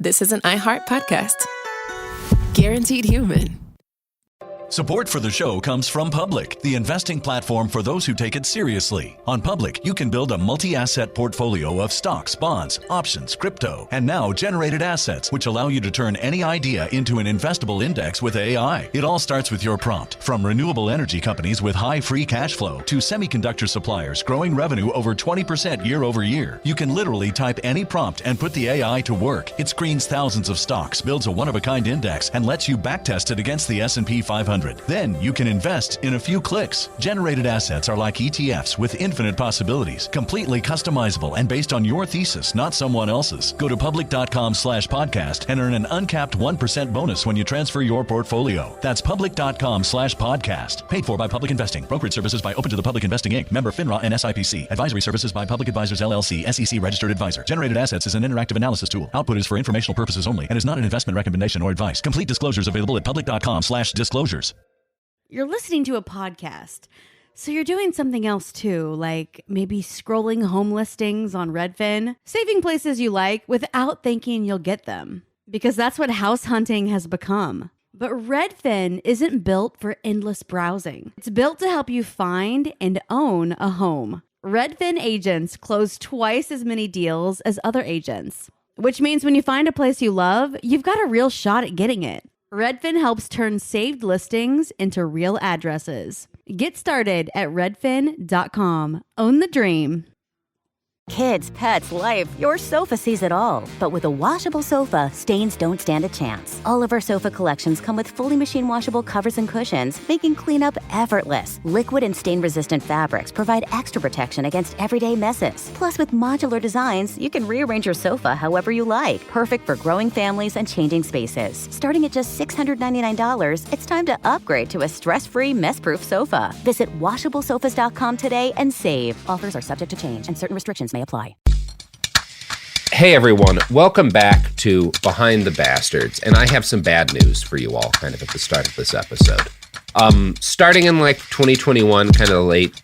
this is an iHeart podcast. Guaranteed human. Support for the show comes from Public, the investing platform for those who take it seriously. On Public, you can build a multi-asset portfolio of stocks, bonds, options, crypto, and now generated assets, which allow you to turn any idea into an investable index with AI. It all starts with your prompt. From renewable energy companies with high free cash flow to semiconductor suppliers growing revenue over 20% year over year, you can literally type any prompt and put the AI to work. It screens thousands of stocks, builds a one-of-a-kind index, and lets you backtest it against the S&P 500. Then you can invest in a few clicks. Generated assets are like ETFs with infinite possibilities, completely customizable and based on your thesis, not someone else's. Go to public.com/podcast and earn an uncapped 1% bonus when you transfer your portfolio. That's public.com/podcast. Paid for by Public Investing. Brokerage services by Open to the Public Investing Inc. Member FINRA and SIPC. Advisory services by Public Advisors LLC, SEC registered advisor. Generated assets is an interactive analysis tool. Output is for informational purposes only and is not an investment recommendation or advice. Complete disclosures available at public.com/disclosures. You're listening to a podcast, so you're doing something else too, like maybe scrolling home listings on Redfin, saving places you like without thinking you'll get them, because that's what house hunting has become. But Redfin isn't built for endless browsing. It's built to help you find and own a home. Redfin agents close twice as many deals as other agents, which means when you find a place you love, you've got a real shot at getting it. Redfin helps turn saved listings into real addresses. Get started at redfin.com. Own the dream. Kids, pets, life, your sofa sees it all. But with a washable sofa, stains don't stand a chance. All of our sofa collections come with fully machine washable covers and cushions, making cleanup effortless. Liquid and stain-resistant fabrics provide extra protection against everyday messes. Plus, with modular designs, you can rearrange your sofa however you like. Perfect for growing families and changing spaces. Starting at just $699, it's time to upgrade to a stress-free, mess-proof sofa. Visit washablesofas.com today and save. Offers are subject to change and certain restrictions may apply. Hey everyone, welcome back to Behind the Bastards, and I have some bad news for you all kind of at the start of this episode. Starting in like 2021, kind of the late,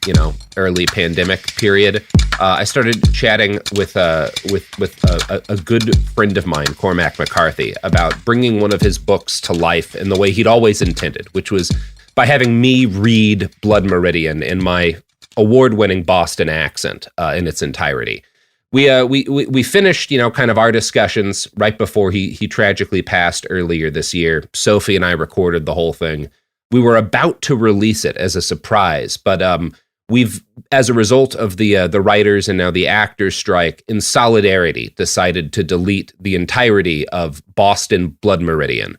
early pandemic period, I started chatting with a good friend of mine, Cormac McCarthy, about bringing one of his books to life in the way he'd always intended, which was by having me read Blood Meridian in my award-winning Boston accent in its entirety. We finished, kind of our discussions right before he tragically passed earlier this year. Sophie and I recorded the whole thing. We were about to release it as a surprise, but we've, as a result of the writers and now the actors strike, in solidarity, decided to delete the entirety of Boston Blood Meridian.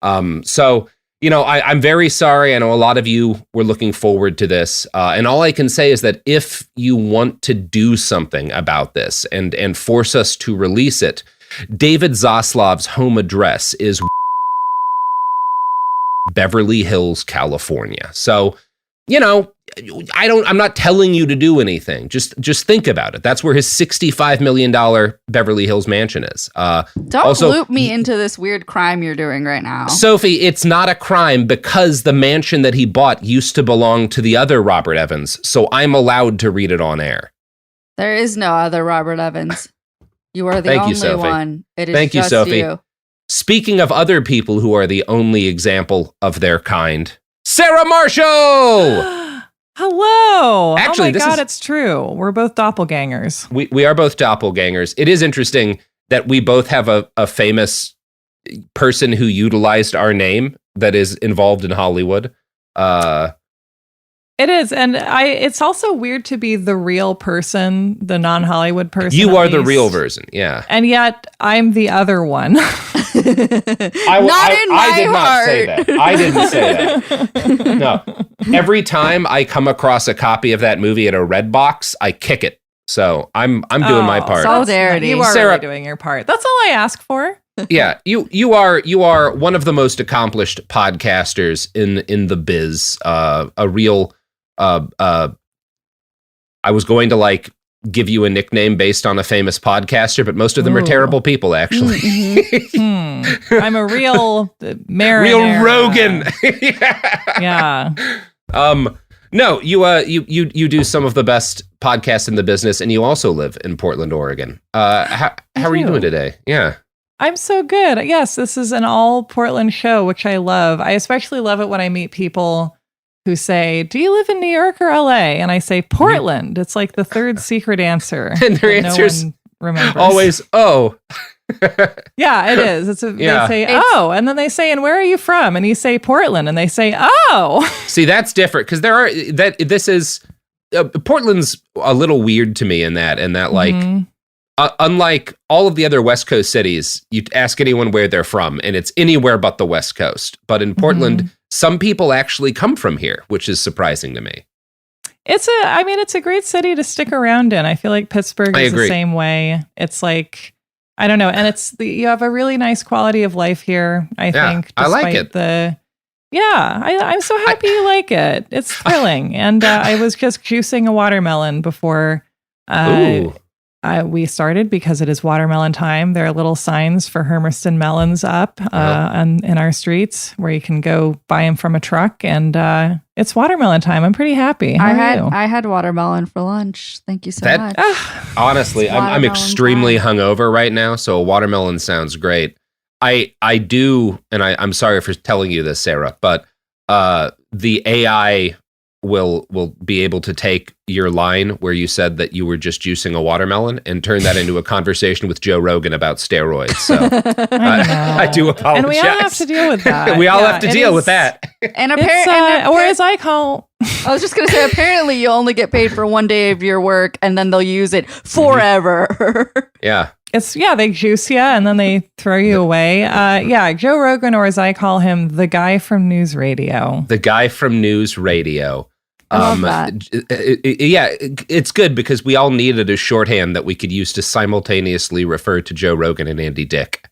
I'm very sorry. I know a lot of you were looking forward to this. And all I can say is that if you want to do something about this and force us to release it, David Zaslav's home address is Beverly Hills, California. So, I'm not telling you to do anything. Just think about it. That's where his $65 million Beverly Hills mansion is. Don't loop me into this weird crime you're doing right now. Sophie, it's not a crime because the mansion that he bought used to belong to the other Robert Evans, so I'm allowed to read it on air. There is no other Robert Evans. You are the only one. It is Thank you, just Sophie. you. Speaking of other people who are the only example of their kind, Sarah Marshall! Hello. Actually, oh my God, it's true. We're both doppelgangers. We are both doppelgangers. It is interesting that we both have a famous person who utilized our name that is involved in Hollywood. It is, and it's also weird to be the real person, the non-Hollywood person. You are the real version, yeah. And yet, I'm the other one. I did not say that. I didn't say that. No. Every time I come across a copy of that movie at a red box, I kick it. So I'm doing my part. Solidarity. You are Sarah, really doing your part. That's all I ask for. Yeah, you are one of the most accomplished podcasters in the biz. A real I was going to give you a nickname based on a famous podcaster, but most of them are terrible people, actually. I'm a real marinara. Real Rogan. Yeah. No, you do some of the best podcasts in the business, and you also live in Portland, Oregon. How are you doing today? Yeah. I'm so good. Yes, this is an all Portland show, which I love. I especially love it when I meet people who say, do you live in New York or LA? And I say, Portland. It's like the third secret answer. And their answer's remembers. always, oh. Yeah, it is. They say, oh, and then they say, and where are you from? And you say Portland, and they say, oh. See, that's different because Portland's a little weird to me in that like, unlike all of the other West Coast cities, you ask anyone where they're from, and it's anywhere but the West Coast. But in Portland, some people actually come from here, which is surprising to me. It's a great city to stick around in. I feel like Pittsburgh is the same way. It's like, I don't know. And you have a really nice quality of life here, I think. I like it. I'm so happy you like it. It's thrilling. And I was just juicing a watermelon before we started because it is watermelon time. There are little signs for Hermiston melons up in our streets where you can go buy them from a truck. And it's watermelon time. I'm pretty happy. I had watermelon for lunch. Thank you so much. Honestly, I'm extremely hungover right now, so a watermelon sounds great. I do, and I'm sorry for telling you this, Sarah, but the AI will be able to take your line where you said that you were just juicing a watermelon and turn that into a conversation with Joe Rogan about steroids. So I do apologize. And we all have to deal with that. We all have to deal with that. And apparently, or as I call... I was just going to say, apparently you only get paid for one day of your work and then they'll use it forever. Yeah. They juice you and then they throw you away. Joe Rogan, or as I call him, the guy from News Radio. The guy from News Radio. I love that. It's good because we all needed a shorthand that we could use to simultaneously refer to Joe Rogan and Andy Dick.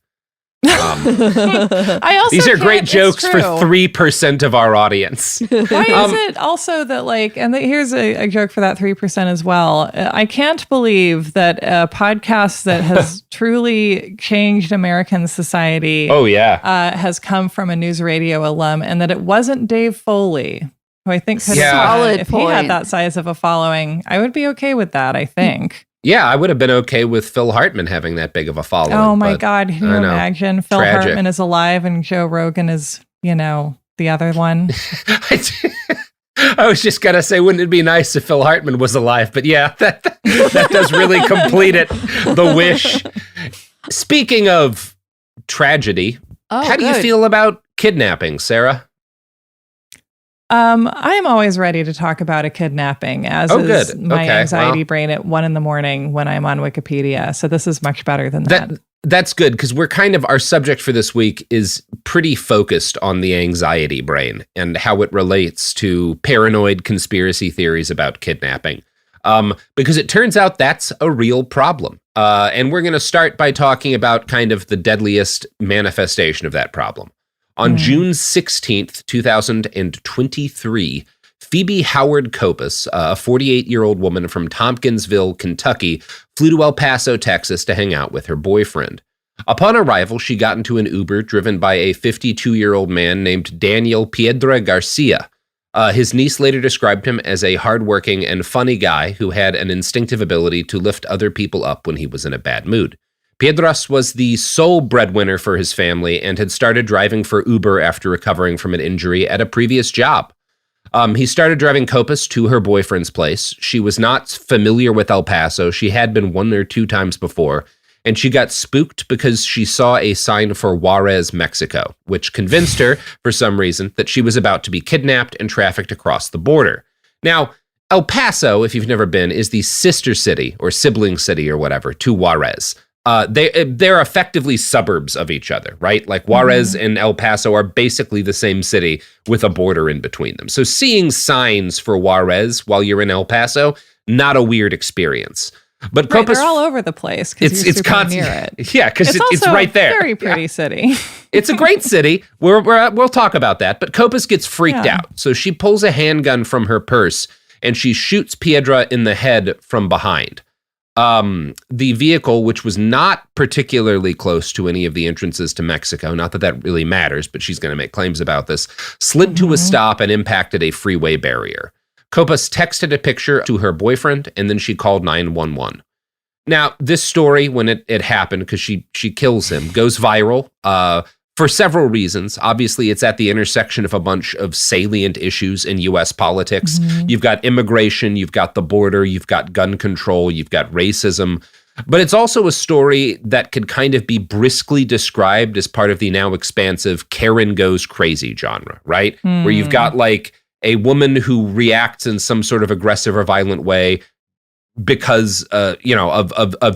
These are great jokes for 3% of our audience. Why is it also that here's a joke for that 3% as well. I can't believe that a podcast that has truly changed American society has come from a News Radio alum, and that it wasn't Dave Foley, who I think could have, if he had that size of a following, I would be okay with that, I think. Yeah, I would have been okay with Phil Hartman having that big of a following. Oh my God, can you imagine? Phil Hartman is alive and Joe Rogan is, the other one. I was just going to say, wouldn't it be nice if Phil Hartman was alive? But yeah, that does really complete it, the wish. Speaking of tragedy, how do you feel about kidnapping, Sarah? I am always ready to talk about a kidnapping, as is my anxiety brain at 1 a.m. when I'm on Wikipedia. So this is much better than that. That's good, because we're our subject for this week is pretty focused on the anxiety brain and how it relates to paranoid conspiracy theories about kidnapping. Because it turns out that's a real problem. And we're going to start by talking about kind of the deadliest manifestation of that problem. On June 16th, 2023, Phoebe Howard Kopus, a 48-year-old woman from Tompkinsville, Kentucky, flew to El Paso, Texas to hang out with her boyfriend. Upon arrival, she got into an Uber driven by a 52-year-old man named Daniel Piedra Garcia. His niece later described him as a hardworking and funny guy who had an instinctive ability to lift other people up when he was in a bad mood. Piedras was the sole breadwinner for his family and had started driving for Uber after recovering from an injury at a previous job. He started driving Kopus to her boyfriend's place. She was not familiar with El Paso. She had been 1 or 2 times before, and she got spooked because she saw a sign for Juarez, Mexico, which convinced her, for some reason, that she was about to be kidnapped and trafficked across the border. Now, El Paso, if you've never been, is the sister city or sibling city or whatever to Juarez. They're effectively suburbs of each other, right? Like Juarez and El Paso are basically the same city with a border in between them. So seeing signs for Juarez while you're in El Paso, not a weird experience. But Kopus, they're all over the place because it's constant near it. Yeah, because it's right there. It's a very pretty city. It's a great city. We'll talk about that. But Kopus gets freaked out, so she pulls a handgun from her purse and she shoots Piedra in the head from behind. The vehicle, which was not particularly close to any of the entrances to Mexico, not that that really matters, but she's going to make claims about this, slid to a stop and impacted a freeway barrier. Kopus texted a picture to her boyfriend, and then she called 911. Now, this story, when it happened, because she kills him, goes viral for several reasons. Obviously, it's at the intersection of a bunch of salient issues in U.S. politics. You've got immigration, you've got the border, you've got gun control, you've got racism. But it's also a story that could kind of be briskly described as part of the now expansive Karen Goes Crazy genre, right? Where you've got like a woman who reacts in some sort of aggressive or violent way because, of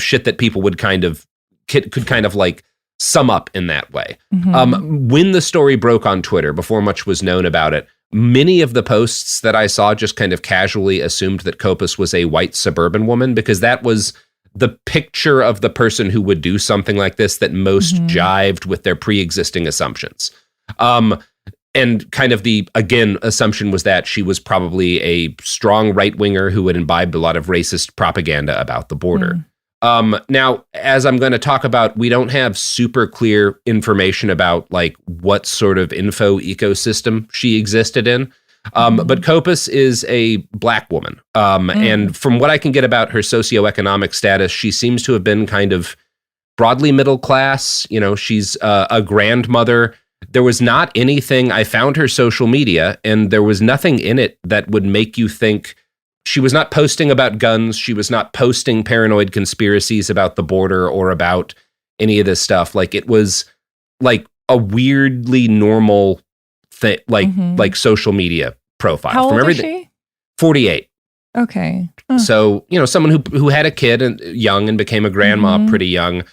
shit that people would could kind of like sum up in that way. When the story broke on Twitter, before much was known about it, many of the posts that I saw just kind of casually assumed that Kopis was a white suburban woman, because that was the picture of the person who would do something like this that most jived with their pre-existing assumptions. And kind of the, again, assumption was that she was probably a strong right-winger who had imbibed a lot of racist propaganda about the border. Now, as I'm going to talk about, we don't have super clear information about like what sort of info ecosystem she existed in. But Kopis is a Black woman. And from what I can get about her socioeconomic status, she seems to have been kind of broadly middle class. You know, she's a grandmother. There was not anything, I found her social media, and there was nothing in it that would make you think. She was not posting about guns. She was not posting paranoid conspiracies about the border or about any of this stuff. Like, it was like a weirdly normal thing, like social media profile. How from old everything. is she? 48. Okay. So, someone who had a kid and young and became a grandma pretty young.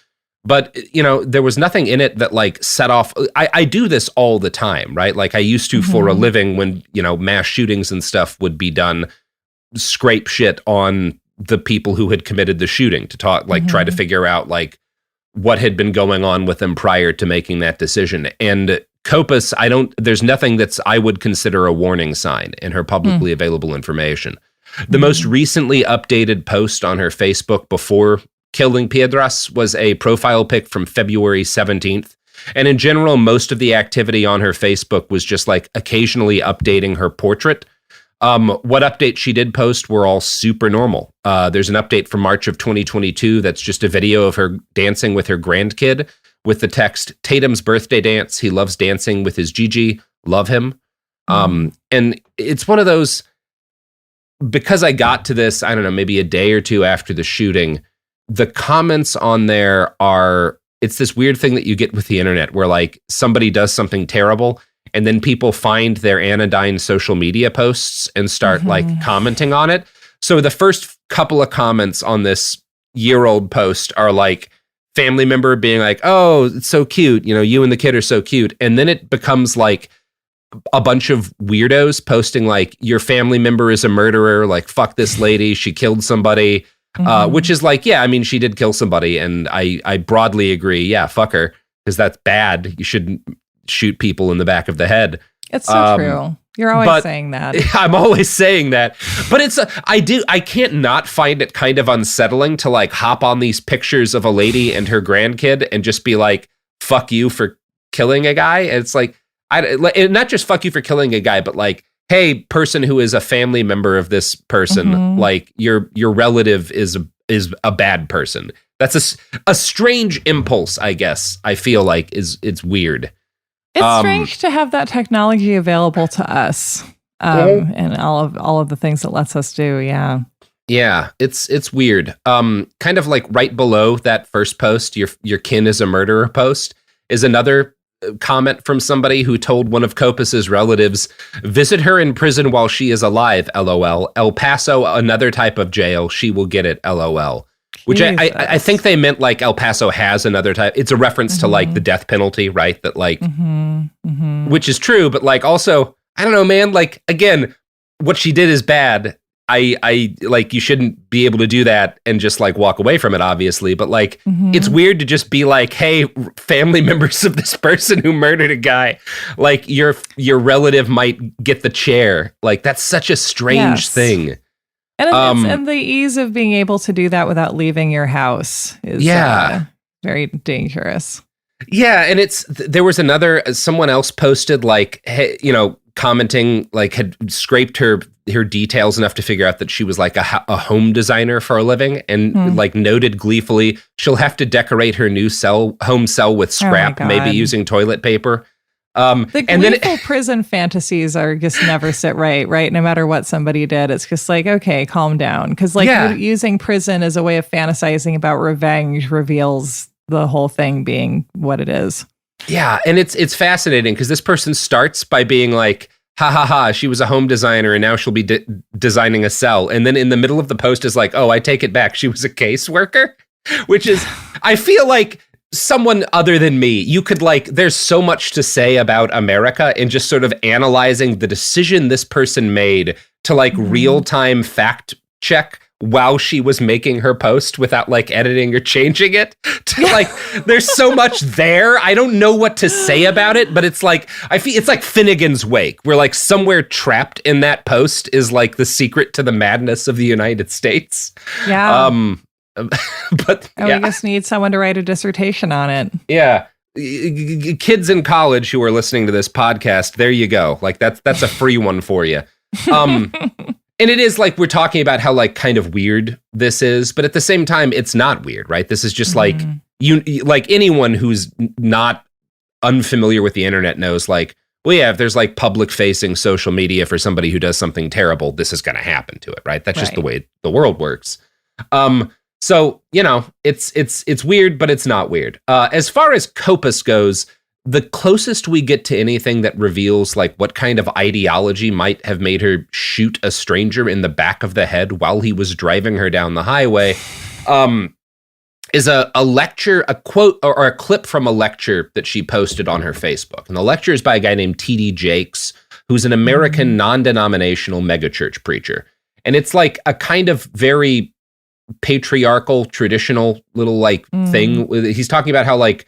But, there was nothing in it that like set off. I do this all the time, right? Like I used to for a living when, mass shootings and stuff would be done, scrape shit on the people who had committed the shooting to talk, like try to figure out like what had been going on with them prior to making that decision. And Kopis, there's nothing I would consider a warning sign in her publicly available information. The most recently updated post on her Facebook before killing Piedras was a profile pic from February 17th. And in general, most of the activity on her Facebook was just like occasionally updating her portrait. What updates she did post were all super normal. There's an update from March of 2022 that's just a video of her dancing with her grandkid with the text, "Tatum's birthday dance. He loves dancing with his Gigi. Love him." And it's one of those, because I got to this, I don't know, maybe a day or two after the shooting, the comments on there it's this weird thing that you get with the internet where like somebody does something terrible and then people find their anodyne social media posts and start like commenting on it. So the first couple of comments on this year-old post are like family member being like, "Oh, it's so cute. You and the kid are so cute." And then it becomes like a bunch of weirdos posting like, "Your family member is a murderer. Like, fuck this lady. She killed somebody." Which is like, yeah, I mean, she did kill somebody. And I broadly agree. Yeah, fuck her. Because that's bad. You shouldn't shoot people in the back of the head. It's so true. You're always saying that. I'm always saying that. But I can't not find it kind of unsettling to like hop on these pictures of a lady and her grandkid and just be like, fuck you for killing a guy. And it's like, not just fuck you for killing a guy, but like, hey, person who is a family member of this person, like your relative is a bad person. That's a strange impulse, I guess. I feel like it's weird. It's strange to have that technology available to us, and all of the things it lets us do. Yeah. Yeah, it's weird. Kind of like right below that first post, your kin is a murderer post, is another comment from somebody who told one of Kopis's relatives, "Visit her in prison while she is alive, LOL. El Paso, another type of jail. She will get it, LOL." Which I think they meant like El Paso has another type. It's a reference to like the death penalty, right? That like, which is true, but like also, I don't know, man, like again, what she did is bad. I like, you shouldn't be able to do that and just like walk away from it, obviously. But like, it's weird to just be like, hey, family members of this person who murdered a guy, like your relative might get the chair. Like, that's such a strange thing. And the ease of being able to do that without leaving your house is very dangerous. Yeah, and there was someone else posted like, hey, commenting, like had scraped her details enough to figure out that she was like a home designer for a living, and like noted gleefully, she'll have to decorate her new home cell with scrap, maybe using toilet paper. The gleeful prison fantasies are just never sit right? No matter what somebody did, it's just like, okay, calm down. Because like using prison as a way of fantasizing about revenge reveals the whole thing being what it is. Yeah, and it's fascinating because this person starts by being like, ha ha ha, she was a home designer and now she'll be designing a cell. And then in the middle of the post is like, oh, I take it back, she was a caseworker, which is, I feel like someone other than me, you could like, there's so much to say about America and just sort of analyzing the decision this person made to like real-time fact check while she was making her post without like editing or changing it. Like, there's so much there. I don't know what to say about it, but it's like, I feel it's like Finnegan's Wake, where like somewhere trapped in that post is like the secret to the madness of the United States. Yeah. But we just need someone to write a dissertation on it. Yeah. Kids in college who are listening to this podcast, there you go. Like that's a free one for you. And it is like, we're talking about how like kind of weird this is, but at the same time, it's not weird, right? This is just like, you like anyone who's not unfamiliar with the internet knows like, well, yeah, if there's like public facing social media for somebody who does something terrible, this is going to happen to it, right? That's just the way the world works. So, you know, it's weird, but it's not weird. As far as Kopus goes, the closest we get to anything that reveals like what kind of ideology might have made her shoot a stranger in the back of the head while he was driving her down the highway, is a lecture, a quote or a clip from a lecture that she posted on her Facebook. And the lecture is by a guy named T.D. Jakes, who's an American non-denominational megachurch preacher. And it's like a kind of very patriarchal, traditional little like thing. He's talking about how like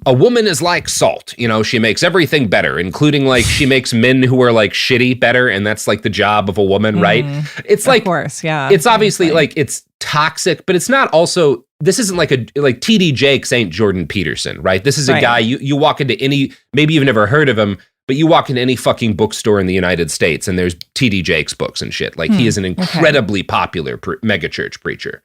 a woman is like salt, you know, she makes everything better, including like she makes men who are like shitty better. And that's like the job of a woman, right? It's like, of course, yeah. It's obviously like it's toxic, but it's not also, this isn't like like TD Jakes ain't Jordan Peterson, right? This is a guy, you walk into any, maybe you've never heard of him, but you walk into any fucking bookstore in the United States and there's TD Jakes books and shit. Like he is an incredibly popular megachurch preacher.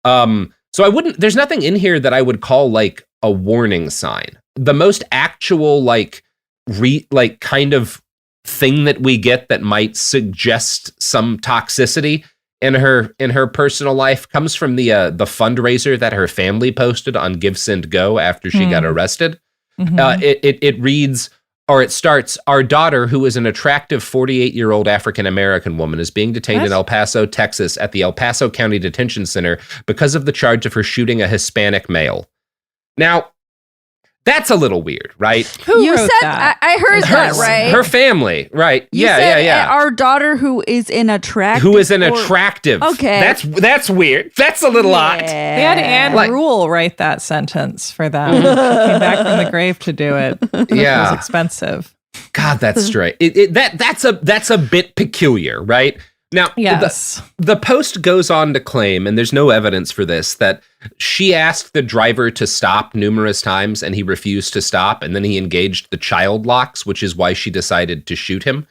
So I wouldn't, there's nothing in here that I would call like a warning sign. The most actual like kind of thing that we get that might suggest some toxicity in her personal life comes from the fundraiser that her family posted on Give Send Go after she got arrested. It reads, or it starts, our daughter, who is an attractive 48-year-old African-American woman, is being detained in El Paso, Texas at the El Paso County Detention Center because of the charge of her shooting a Hispanic male. Now, that's a little weird, right? Who you said that? I heard that, right? Her family, right? You said our daughter who is an attractive. Okay. That's weird. That's a little odd. They had Anne Rule write that sentence for them. She came back from the grave to do it. Yeah. It was expensive. God, that's straight. That's a bit peculiar, right? Now, yes. The post goes on to claim, and there's no evidence for this, that she asked the driver to stop numerous times and he refused to stop, and then he engaged the child locks, which is why she decided to shoot him.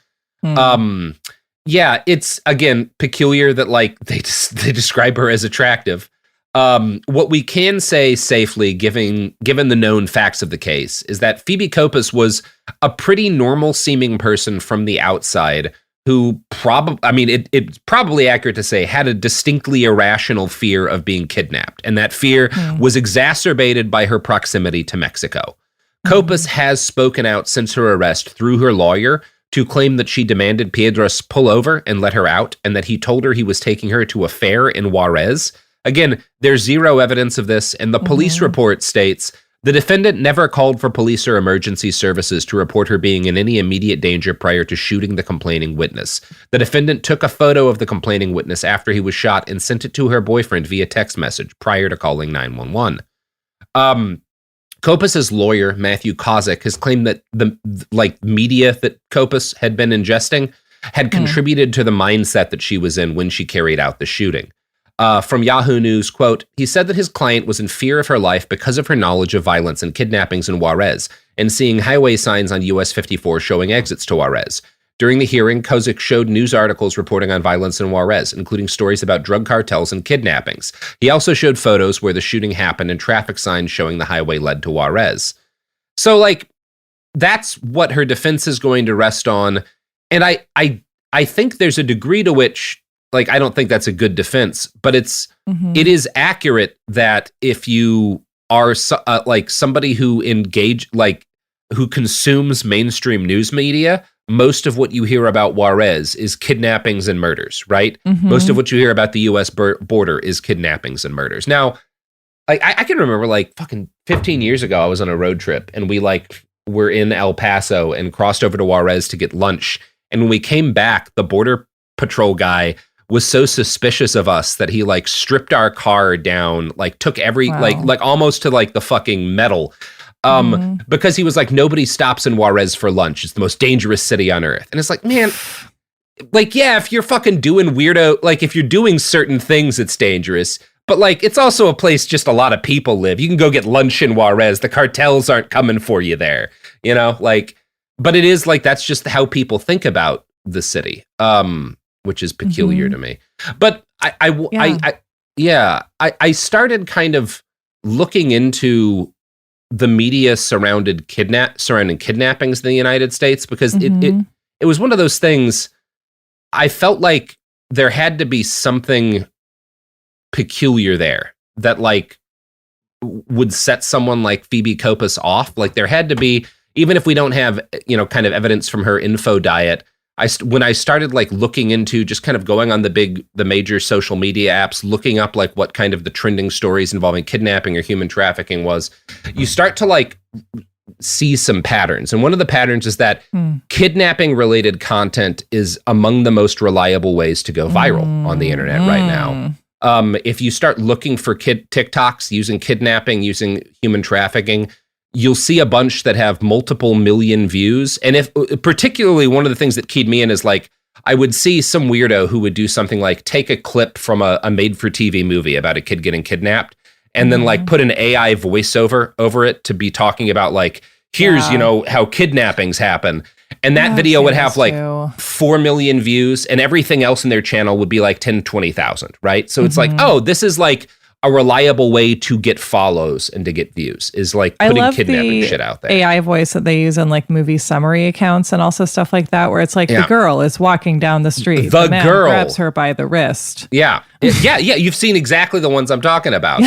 Yeah, it's, again, peculiar that like they describe her as attractive. What we can say safely, given the known facts of the case, is that Phoebe Kopus was a pretty normal-seeming person from the outside who it's probably accurate to say had a distinctly irrational fear of being kidnapped. And that fear was exacerbated by her proximity to Mexico. Kopus has spoken out since her arrest through her lawyer to claim that she demanded Piedras pull over and let her out, and that he told her he was taking her to a fair in Juarez. Again, there's zero evidence of this, and the police report states the defendant never called for police or emergency services to report her being in any immediate danger prior to shooting the complaining witness. The defendant took a photo of the complaining witness after he was shot and sent it to her boyfriend via text message prior to calling 911. Kopus's lawyer, Matthew Kozik, has claimed that the media that Kopus had been ingesting had contributed to the mindset that she was in when she carried out the shooting. From Yahoo News, quote, he said that his client was in fear of her life because of her knowledge of violence and kidnappings in Juarez and seeing highway signs on US 54 showing exits to Juarez. During the hearing, Kozik showed news articles reporting on violence in Juarez, including stories about drug cartels and kidnappings. He also showed photos where the shooting happened and traffic signs showing the highway led to Juarez. So, like, that's what her defense is going to rest on. And I think there's a degree to which, like, I don't think that's a good defense, but it is accurate that if you are like somebody who who consumes mainstream news media, most of what you hear about Juarez is kidnappings and murders, right? Most of what you hear about the U.S. border is kidnappings and murders. Now, like, I can remember, like, fucking 15 years ago, I was on a road trip, and we, like, were in El Paso and crossed over to Juarez to get lunch. And when we came back, the Border Patrol guy was so suspicious of us that he, like, stripped our car down, like, took every, like almost to, like, the fucking metal. Because he was like, nobody stops in Juarez for lunch. It's the most dangerous city on earth. And it's like, man, like, yeah, if you're fucking doing weirdo, like, if you're doing certain things, it's dangerous. But, like, it's also a place just a lot of people live. You can go get lunch in Juarez. The cartels aren't coming for you there, you know? Like, but it is, like, that's just how people think about the city, which is peculiar to me. But I started kind of looking into the media surrounding kidnappings in the United States, because it was one of those things. I felt like there had to be something peculiar there that, like, would set someone like Phoebe Kopus off. Like, there had to be, even if we don't have, you know, kind of evidence from her info diet. When I started, like, looking into just kind of going on the major social media apps, looking up, like, what kind of the trending stories involving kidnapping or human trafficking was, you start to, like, see some patterns. And one of the patterns is that kidnapping related content is among the most reliable ways to go viral on the internet right now. If you start looking for TikToks using kidnapping, using human trafficking, you'll see a bunch that have multiple million views. And if particularly one of the things that keyed me in is, like, I would see some weirdo who would do something like take a clip from a made-for-TV movie about a kid getting kidnapped and then, like, put an AI voiceover over it to be talking about, like, here's, you know, how kidnappings happen. And that video would have, like, 4 million views, and everything else in their channel would be like 10, 20,000, right? So it's like, oh, this is, like, a reliable way to get follows and to get views, is, like, putting kidnapping shit out there. AI voice that they use in, like, movie summary accounts and also stuff like that, where it's like, the girl is walking down the street. The man girl grabs her by the wrist. Yeah. You've seen exactly the ones I'm talking about.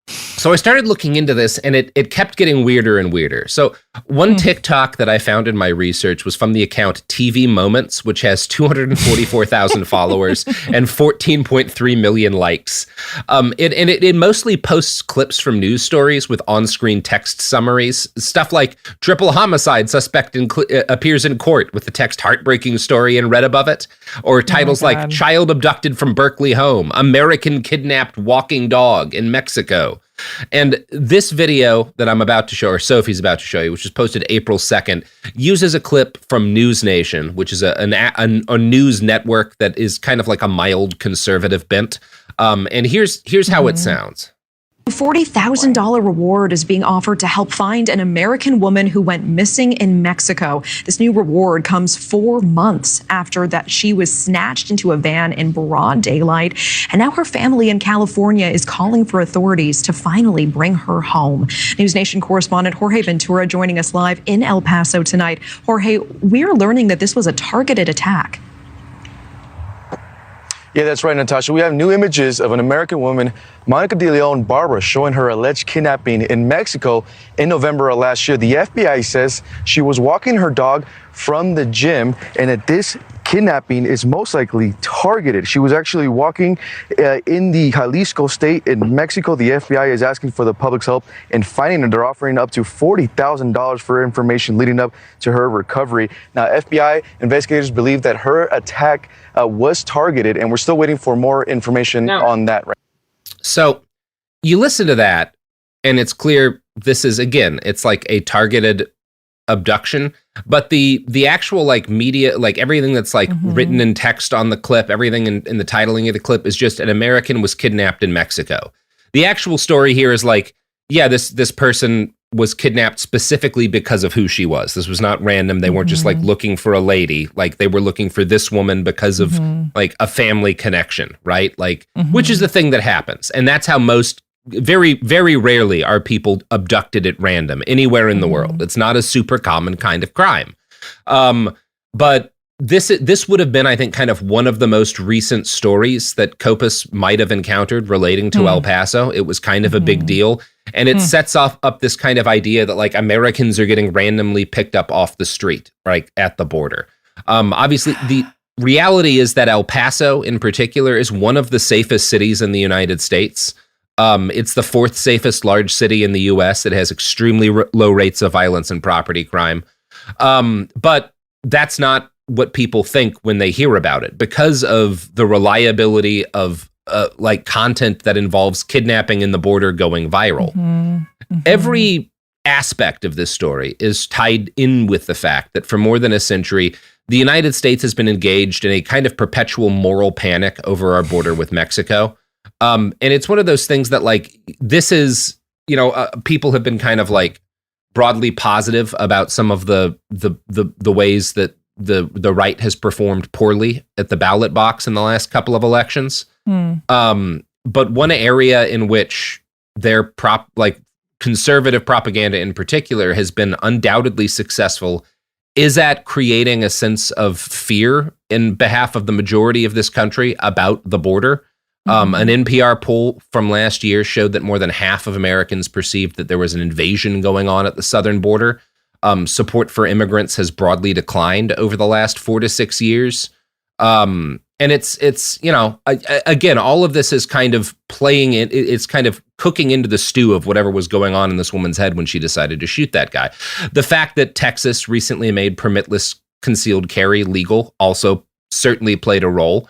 So I started looking into this, and it kept getting weirder and weirder. So one TikTok that I found in my research was from the account TV Moments, which has 244,000 followers and 14.3 million likes. It mostly posts clips from news stories with on-screen text summaries, stuff like triple homicide suspect appears in court with the text heartbreaking story in red above it, or titles like child abducted from Berkeley home, American kidnapped walking dog in Mexico. And this video that I'm about to show, or Sophie's about to show you, which was posted April 2nd, uses a clip from News Nation, which is a news network that is kind of like a mild conservative bent. And here's how it sounds. A $40,000 reward is being offered to help find an American woman who went missing in Mexico. This new reward comes 4 months after that she was snatched into a van in broad daylight. And now her family in California is calling for authorities to finally bring her home. News Nation correspondent Jorge Ventura joining us live in El Paso tonight. Jorge, we're learning that this was a targeted attack. Yeah, that's right, Natasha. We have new images of an American woman, Monica De Leon Barbara, showing her alleged kidnapping in Mexico in November of last year. The FBI says she was walking her dog from the gym, and that this kidnapping is most likely targeted. She was actually walking in the Jalisco state in Mexico. The FBI is asking for the public's help in finding her. They're offering up to $40,000 for information leading up to her recovery. Now, FBI investigators believe that her attack was targeted, and we're still waiting for more information on that. So you listen to that, and it's clear this is, again, it's like a targeted abduction, but the actual, like, media, like, everything that's, like, written in text on the clip, everything in the titling of the clip is just an American was kidnapped in Mexico. The actual story here is like, yeah, this person was kidnapped specifically because of who she was. This was not random. They weren't just like looking for a lady. Like they were looking for this woman because of like a family connection, right? Like, which is the thing that happens. And that's how most, very, very rarely are people abducted at random anywhere in the world. It's not a super common kind of crime. But this would have been, I think, kind of one of the most recent stories that Copus might have encountered relating to El Paso. It was kind of a big deal. And it sets up this kind of idea that like Americans are getting randomly picked up off the street, right, at the border. Obviously, the reality is that El Paso in particular is one of the safest cities in the United States. It's the fourth safest large city in the U.S. It has extremely low rates of violence and property crime. But that's not what people think when they hear about it, because of the reliability of like content that involves kidnapping in the border going viral. Every aspect of this story is tied in with the fact that for more than a century, the United States has been engaged in a kind of perpetual moral panic over our border with Mexico. And it's one of those things that like, this is, people have been kind of like broadly positive about some of the ways that the right has performed poorly at the ballot box in the last couple of elections. But one area in which their conservative propaganda in particular has been undoubtedly successful is at creating a sense of fear in behalf of the majority of this country about the border. An NPR poll from last year showed that more than half of Americans perceived that there was an invasion going on at the southern border. Support for immigrants has broadly declined over the last 4 to 6 years. And it's again, all of this is kind of playing it. It's kind of cooking into the stew of whatever was going on in this woman's head when she decided to shoot that guy. The fact that Texas recently made permitless concealed carry legal also certainly played a role.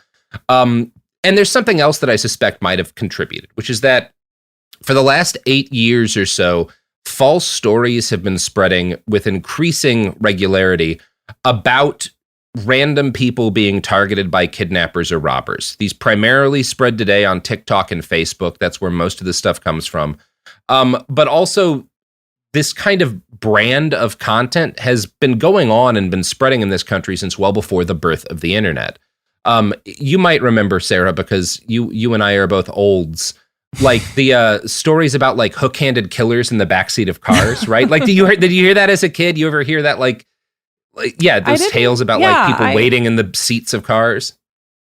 And there's something else that I suspect might have contributed, which is that for the last 8 years or so, false stories have been spreading with increasing regularity about random people being targeted by kidnappers or robbers. These primarily spread today on TikTok and Facebook. That's where most of this stuff comes from. But also, this kind of brand of content has been going on and been spreading in this country since well before the birth of the internet. You might remember, Sarah, because you and I are both olds, like the stories about like hook-handed killers in the backseat of cars, right? Like, did you hear that as a kid? You ever hear that those tales about like people waiting in the seats of cars?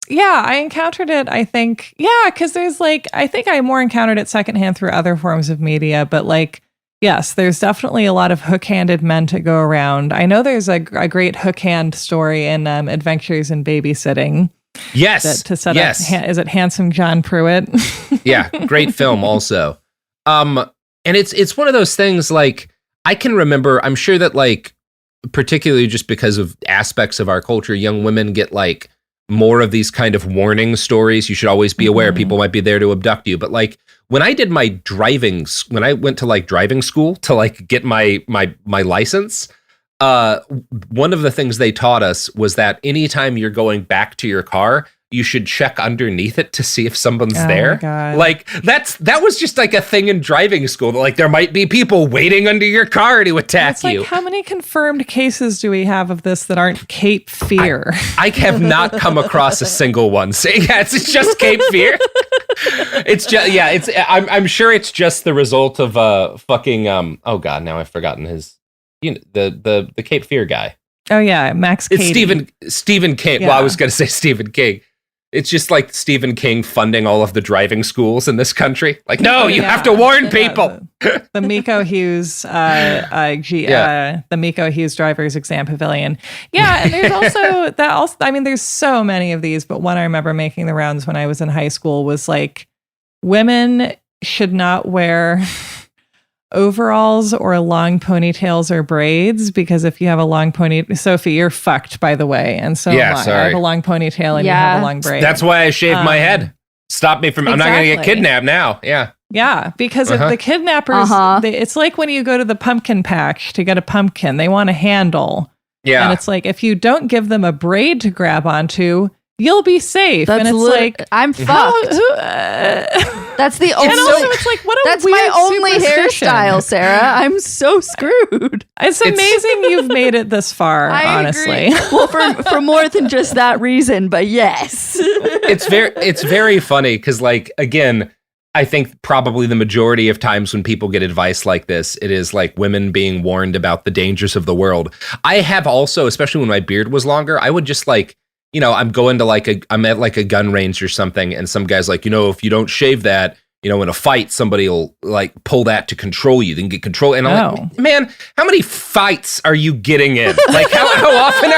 Yeah, I encountered it, I think. Yeah, because there's like, I think I more encountered it secondhand through other forms of media, but like, yes, there's definitely a lot of hook-handed men to go around. I know there's a great hook-hand story in Adventures in Babysitting. Yes. To set up, is it Handsome John Pruitt? Yeah, great film also. And it's one of those things like, I can remember, I'm sure that like, particularly just because of aspects of our culture, young women get like more of these kind of warning stories. You should always be aware people might be there to abduct you. But like when I did my when I went to like driving school to like get my license, one of the things they taught us was that anytime you're going back to your car, you should check underneath it to see if someone's there. Like that was just like a thing in driving school. Like there might be people waiting under your car to attack you. How many confirmed cases do we have of this that aren't Cape Fear? I have not come across a single one. So yeah, it's just Cape Fear. It's just I'm sure it's just the result of fucking oh god, now I've forgotten his the Cape Fear guy. Oh yeah, Max Cady. It's Stephen King. Yeah. Well, I was going to say Stephen King. It's just like Stephen King funding all of the driving schools in this country. Like, no, you have to warn people. The Miko Hughes, the Miko Hughes Drivers Exam Pavilion. Yeah, and there's also I mean, there's so many of these, but one I remember making the rounds when I was in high school was like, women should not wear overalls or long ponytails or braids, because if you have a long ponytail, Sophie, you're fucked, by the way. And so am I. I have a long ponytail and you have a long braid. That's why I shaved my head. Stop me from, I'm not going to get kidnapped now. Yeah. Yeah, because if the kidnappers, it's like when you go to the pumpkin patch to get a pumpkin, they want a handle. Yeah. And it's like, if you don't give them a braid to grab onto, you'll be safe. That's and it's like, I'm fucked. That's the only. And also, it's like, what a that's weird my only superstition. hairstyle, Sarah. I'm so screwed. It's amazing you've made it this far, honestly. Agree. Well, for more than just that reason, but yes. It's very funny because, like, again, I think probably the majority of times when people get advice like this, it is like women being warned about the dangers of the world. I have also, especially when my beard was longer, I would just like, you know, I'm at like a gun range or something, and some guy's like, you know, if you don't shave that, you know, in a fight, somebody will like pull that to control you. Then get control. And I'm like, man, how many fights are you getting in? Like, how often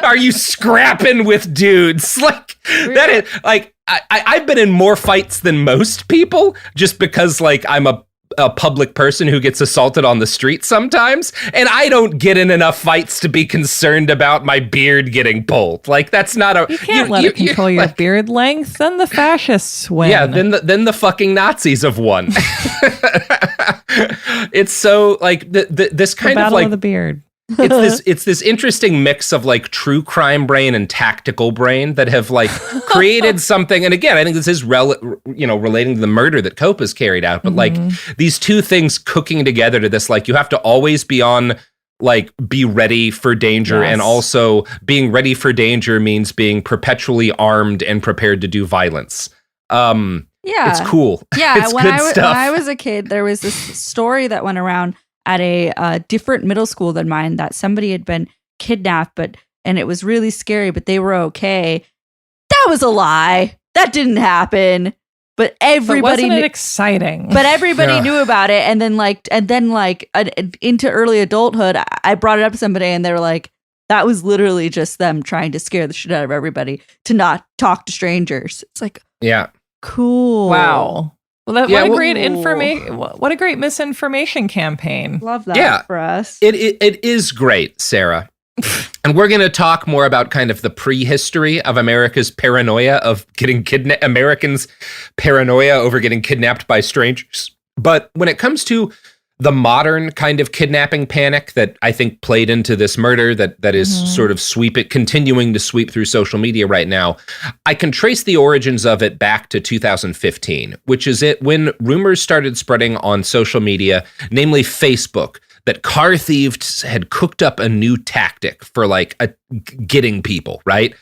are you scrapping with dudes? Like, that is like, I've been in more fights than most people just because like I'm a public person who gets assaulted on the street sometimes, and I don't get in enough fights to be concerned about my beard getting pulled. Like, that's not a... You can't let it control your beard length. Then the fascists win. Yeah, then the fucking Nazis have won. It's so, like, this kind of, like... of the beard. It's this interesting mix of like true crime brain and tactical brain that have like created something. And again, I think this is relating to the murder that Copa's carried out. But like these two things cooking together to this, like you have to always be on, like, be ready for danger. Yes. And also being ready for danger means being perpetually armed and prepared to do violence. Yeah, it's cool. Yeah, it's when good stuff. When I was a kid, there was this story that went around at a different middle school than mine that somebody had been kidnapped, and it was really scary, but they were okay. That was a lie. That didn't happen. But everybody wasn't it exciting? But everybody knew about it, and then into early adulthood, I brought it up to somebody, and they were like, "That was literally just them trying to scare the shit out of everybody to not talk to strangers." It's like, yeah, cool. Wow. Well, what a great misinformation campaign. Love that for us. It is great, Sarah. And we're going to talk more about kind of the prehistory of America's paranoia of getting Americans' paranoia over getting kidnapped by strangers. But when it comes to the modern kind of kidnapping panic that I think played into this murder that is sort of continuing to sweep through social media right now, I can trace the origins of it back to 2015, which is when rumors started spreading on social media, namely Facebook, that car thieves had cooked up a new tactic for like getting people, right?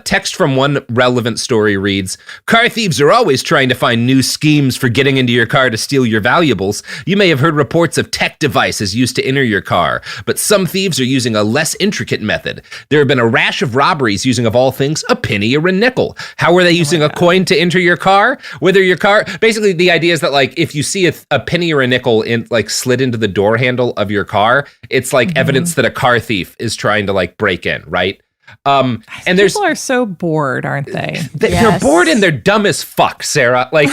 Text from one relevant story reads, "Car thieves are always trying to find new schemes for getting into your car to steal your valuables. You may have heard reports of tech devices used to enter your car, but some thieves are using a less intricate method. There have been a rash of robberies using, of all things, a penny or a nickel. How are they using a coin to enter your car? Basically the idea is that like if you see a penny or a nickel in like slid into the door handle of your car, it's like evidence that a car thief is trying to like break in, right? And people are so bored, aren't they? They're bored and they're dumb as fuck, Sarah. Like,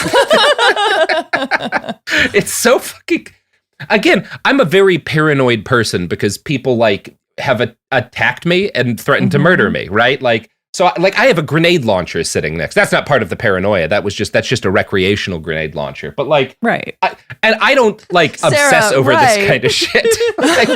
it's so fucking. Again, I'm a very paranoid person because people like have attacked me and threatened to murder me, right? Like, so like I have a grenade launcher sitting next. That's not part of the paranoia. That's just a recreational grenade launcher. But like, right. I don't like obsess over this kind of shit. Like,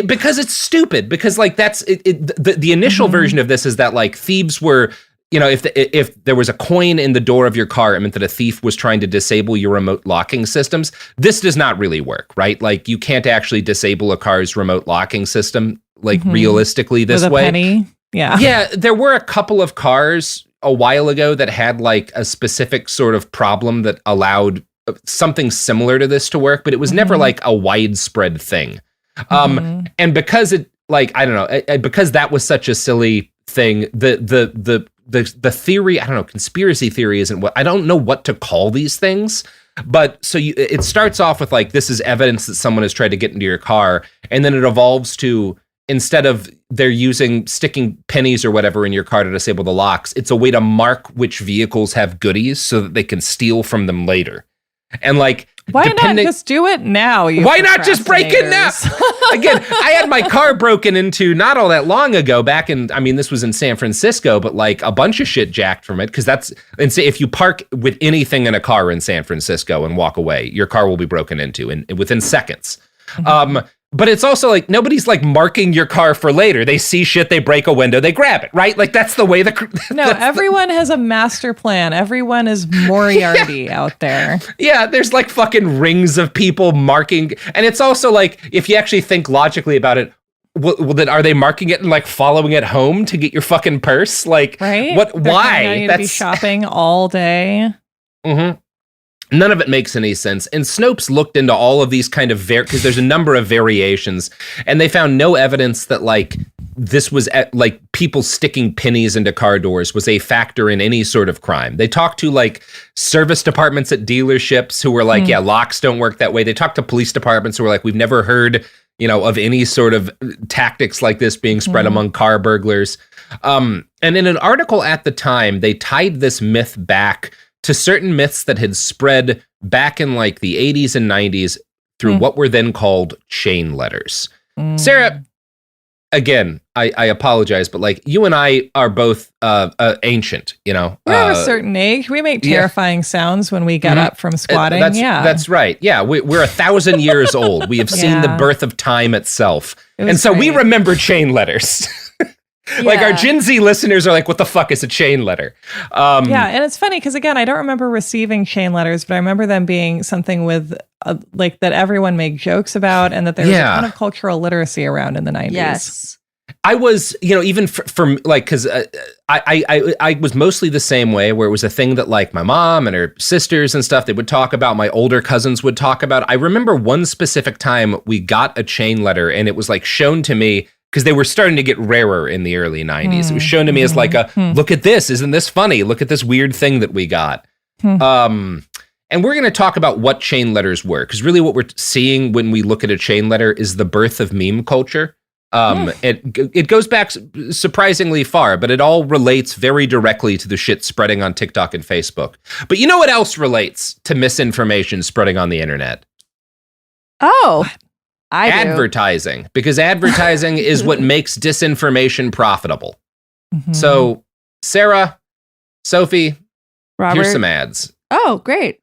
because it's stupid. Because like the initial version of this is that like thieves were, you know, if there was a coin in the door of your car, it meant that a thief was trying to disable your remote locking systems. This does not really work, right? Like you can't actually disable a car's remote locking system like realistically this with a way. Penny. Yeah. Yeah, there were a couple of cars a while ago that had like a specific sort of problem that allowed something similar to this to work, but it was never like a widespread thing. And because it like, I don't know, because that was such a silly thing, the theory, I don't know, conspiracy theory isn't what, I don't know what to call these things. But so it starts off with like, this is evidence that someone has tried to get into your car. And then it evolves to, instead of they're sticking pennies or whatever in your car to disable the locks, it's a way to mark which vehicles have goodies so that they can steal from them later. And like, why not just do it now? Why not just break in now? Again, I had my car broken into not all that long ago this was in San Francisco, but like a bunch of shit jacked from it. Cause if you park with anything in a car in San Francisco and walk away, your car will be broken into within seconds. But it's also like nobody's like marking your car for later. They see shit, they break a window, they grab it, right? Like that's the way No, everyone has a master plan. Everyone is Moriarty out there. Yeah, there's like fucking rings of people marking. And it's also like, if you actually think logically about it, well, then are they marking it and like following it home to get your fucking purse? Like, right? What? They're why? You to be shopping all day. Mm-hmm. None of it makes any sense. And Snopes looked into all of these kind of because there's a number of variations, and they found no evidence that like this was like people sticking pennies into car doors was a factor in any sort of crime. They talked to like service departments at dealerships who were like, yeah, locks don't work that way. They talked to police departments who were like, we've never heard, of any sort of tactics like this being spread among car burglars. And in an article at the time, they tied this myth back to certain myths that had spread back in like the 80s and 90s through what were then called chain letters. Sarah, again, I apologize, but like you and I are both ancient, We're of a certain age. We make terrifying sounds when we get up from squatting. That's right. Yeah, we're 1,000 years old. We have seen the birth of time itself. And so we remember chain letters. Like our Gen Z listeners are like, what the fuck is a chain letter? And it's funny because, again, I don't remember receiving chain letters, but I remember them being something with like that everyone made jokes about, and that there was a ton of cultural literacy around in the 90s. Yes. I was, even for like, because I was mostly the same way, where it was a thing that like my mom and her sisters and stuff, they would talk about, my older cousins would talk about. I remember one specific time we got a chain letter, and it was like shown to me, because they were starting to get rarer in the early 90s. It was shown to me as like look at this, isn't this funny? Look at this weird thing that we got. And we're going to talk about what chain letters were, because really what we're seeing when we look at a chain letter is the birth of meme culture. It goes back surprisingly far, but it all relates very directly to the shit spreading on TikTok and Facebook. But you know what else relates to misinformation spreading on the internet? Oh, advertising, because advertising is what makes disinformation profitable. So, Sarah, Sophie, Robert, here's some ads. Oh, great.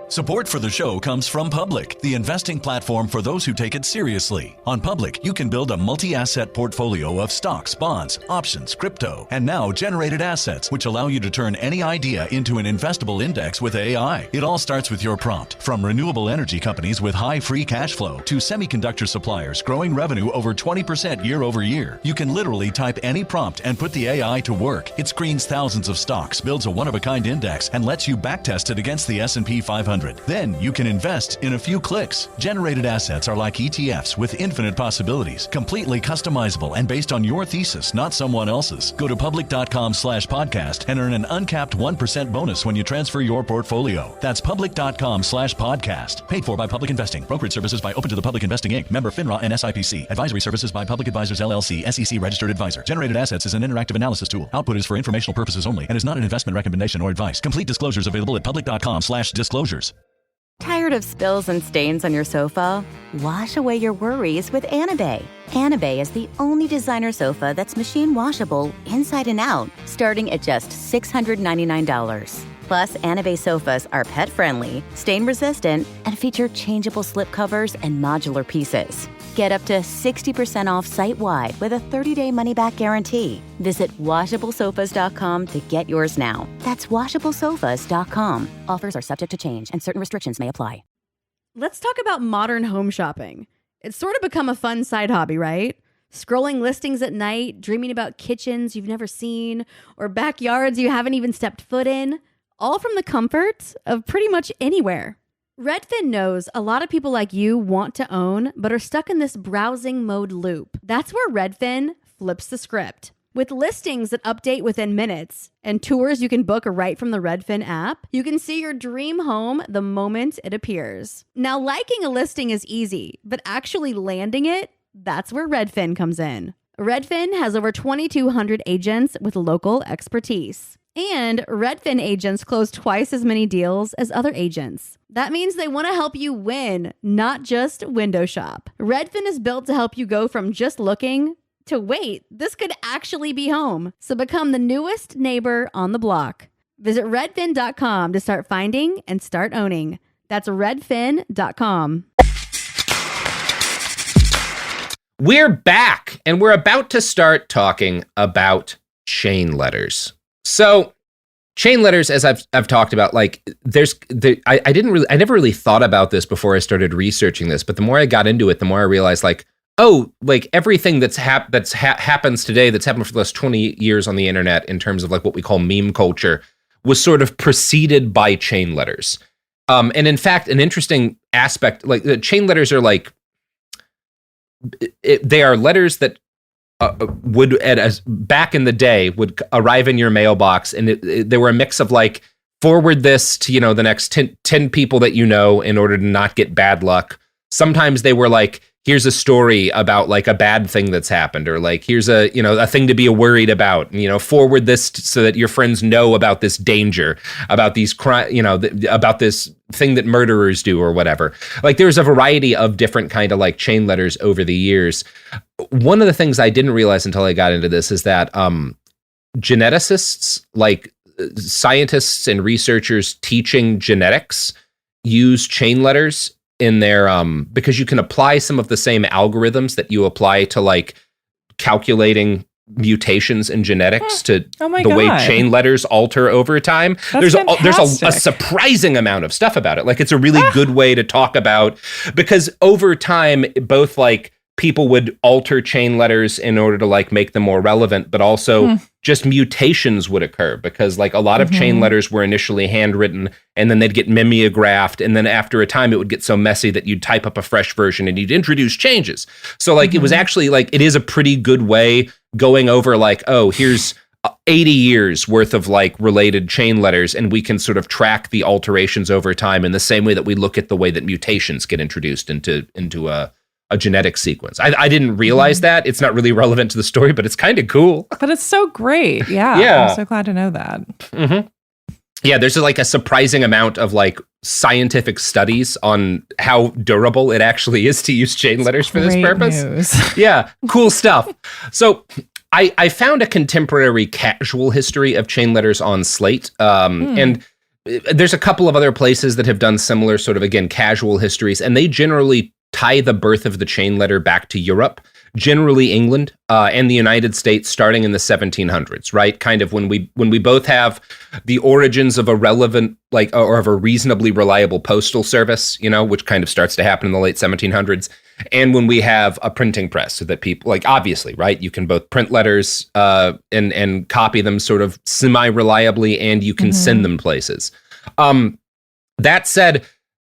Support for the show comes from Public, the investing platform for those who take it seriously. On Public, you can build a multi-asset portfolio of stocks, bonds, options, crypto, and now generated assets, which allow you to turn any idea into an investable index with AI. It all starts with your prompt. From renewable energy companies with high free cash flow to semiconductor suppliers growing revenue over 20% year over year, you can literally type any prompt and put the AI to work. It screens thousands of stocks, builds a one-of-a-kind index, and lets you backtest it against the S&P 500. Then you can invest in a few clicks. Generated assets are like ETFs with infinite possibilities, completely customizable and based on your thesis, not someone else's. Go to public.com/podcast and earn an uncapped 1% bonus when you transfer your portfolio. That's public.com/podcast. Paid for by Public Investing. Brokerage services by Open to the Public Investing Inc. Member FINRA and SIPC. Advisory services by Public Advisors LLC, SEC registered advisor. Generated assets is an interactive analysis tool. Output is for informational purposes only and is not an investment recommendation or advice. Complete disclosures available at public.com/disclosures. Tired of spills and stains on your sofa? Wash away your worries with Anabay. Anabay is the only designer sofa that's machine washable inside and out, starting at just $699. Plus, Anabay sofas are pet-friendly, stain-resistant, and feature changeable slipcovers and modular pieces. Get up to 60% off site-wide with a 30-day money-back guarantee. Visit washablesofas.com to get yours now. That's washablesofas.com. Offers are subject to change and certain restrictions may apply. Let's talk about modern home shopping. It's sort of become a fun side hobby, right? Scrolling listings at night, dreaming about kitchens you've never seen, or backyards you haven't even stepped foot in, all from the comfort of pretty much anywhere. Redfin knows a lot of people like you want to own, but are stuck in this browsing mode loop. That's where Redfin flips the script. With listings that update within minutes and tours you can book right from the Redfin app, you can see your dream home the moment it appears. Now, liking a listing is easy, but actually landing it, that's where Redfin comes in. Redfin has over 2,200 agents with local expertise. And Redfin agents close twice as many deals as other agents. That means they want to help you win, not just window shop. Redfin is built to help you go from just looking to wait, this could actually be home. So become the newest neighbor on the block. Visit redfin.com to start finding and start owning. That's redfin.com. We're back, and we're about to start talking about chain letters. So, chain letters, as I've talked about, like I never really thought about this before I started researching this, but the more I got into it, the more I realized, like, oh, like everything happens today, that's happened for the last 20 years on the internet in terms of like what we call meme culture, was sort of preceded by chain letters. And in fact, an interesting aspect, like the chain letters are like, they are letters that would, back in the day, would arrive in your mailbox, and they were a mix of like, forward this to, the next 10 people that you know in order to not get bad luck. Sometimes they were like, here's a story about like a bad thing that's happened, or like, here's a thing to be worried about, forward this so that your friends know about this danger, about these about this thing that murderers do or whatever. Like there's a variety of different kind of like chain letters over the years. One of the things I didn't realize until I got into this is that geneticists, like scientists and researchers teaching genetics, use chain letters in their because you can apply some of the same algorithms that you apply to like calculating mutations in genetics to the way chain letters alter over time. There's a surprising amount of stuff about it. Like it's a really good way to talk about, because over time, both like people would alter chain letters in order to like make them more relevant, but also just mutations would occur, because like a lot of chain letters were initially handwritten and then they'd get mimeographed. And then after a time, it would get so messy that you'd type up a fresh version and you'd introduce changes. So like, it was actually like, it is a pretty good way going over like, oh, here's 80 years worth of like related chain letters, and we can sort of track the alterations over time in the same way that we look at the way that mutations get introduced into a genetic sequence. I didn't realize that. It's not really relevant to the story, but it's kind of cool. But it's so great. Yeah. I'm so glad to know that. Yeah, there's like a surprising amount of like scientific studies on how durable it actually is to use chain letters for this purpose. News. Yeah, cool stuff. So I found a contemporary casual history of chain letters on Slate. And there's a couple of other places that have done similar sort of, again, casual histories, and they generally tie the birth of the chain letter back to Europe, generally England and the United States, starting in the 1700s, right? Kind of when we both have the origins of a relevant, like, or of a reasonably reliable postal service, which kind of starts to happen in the late 1700s, and when we have a printing press, so that people, like, obviously, right, you can both print letters and copy them sort of semi-reliably, and you can send them places. That said,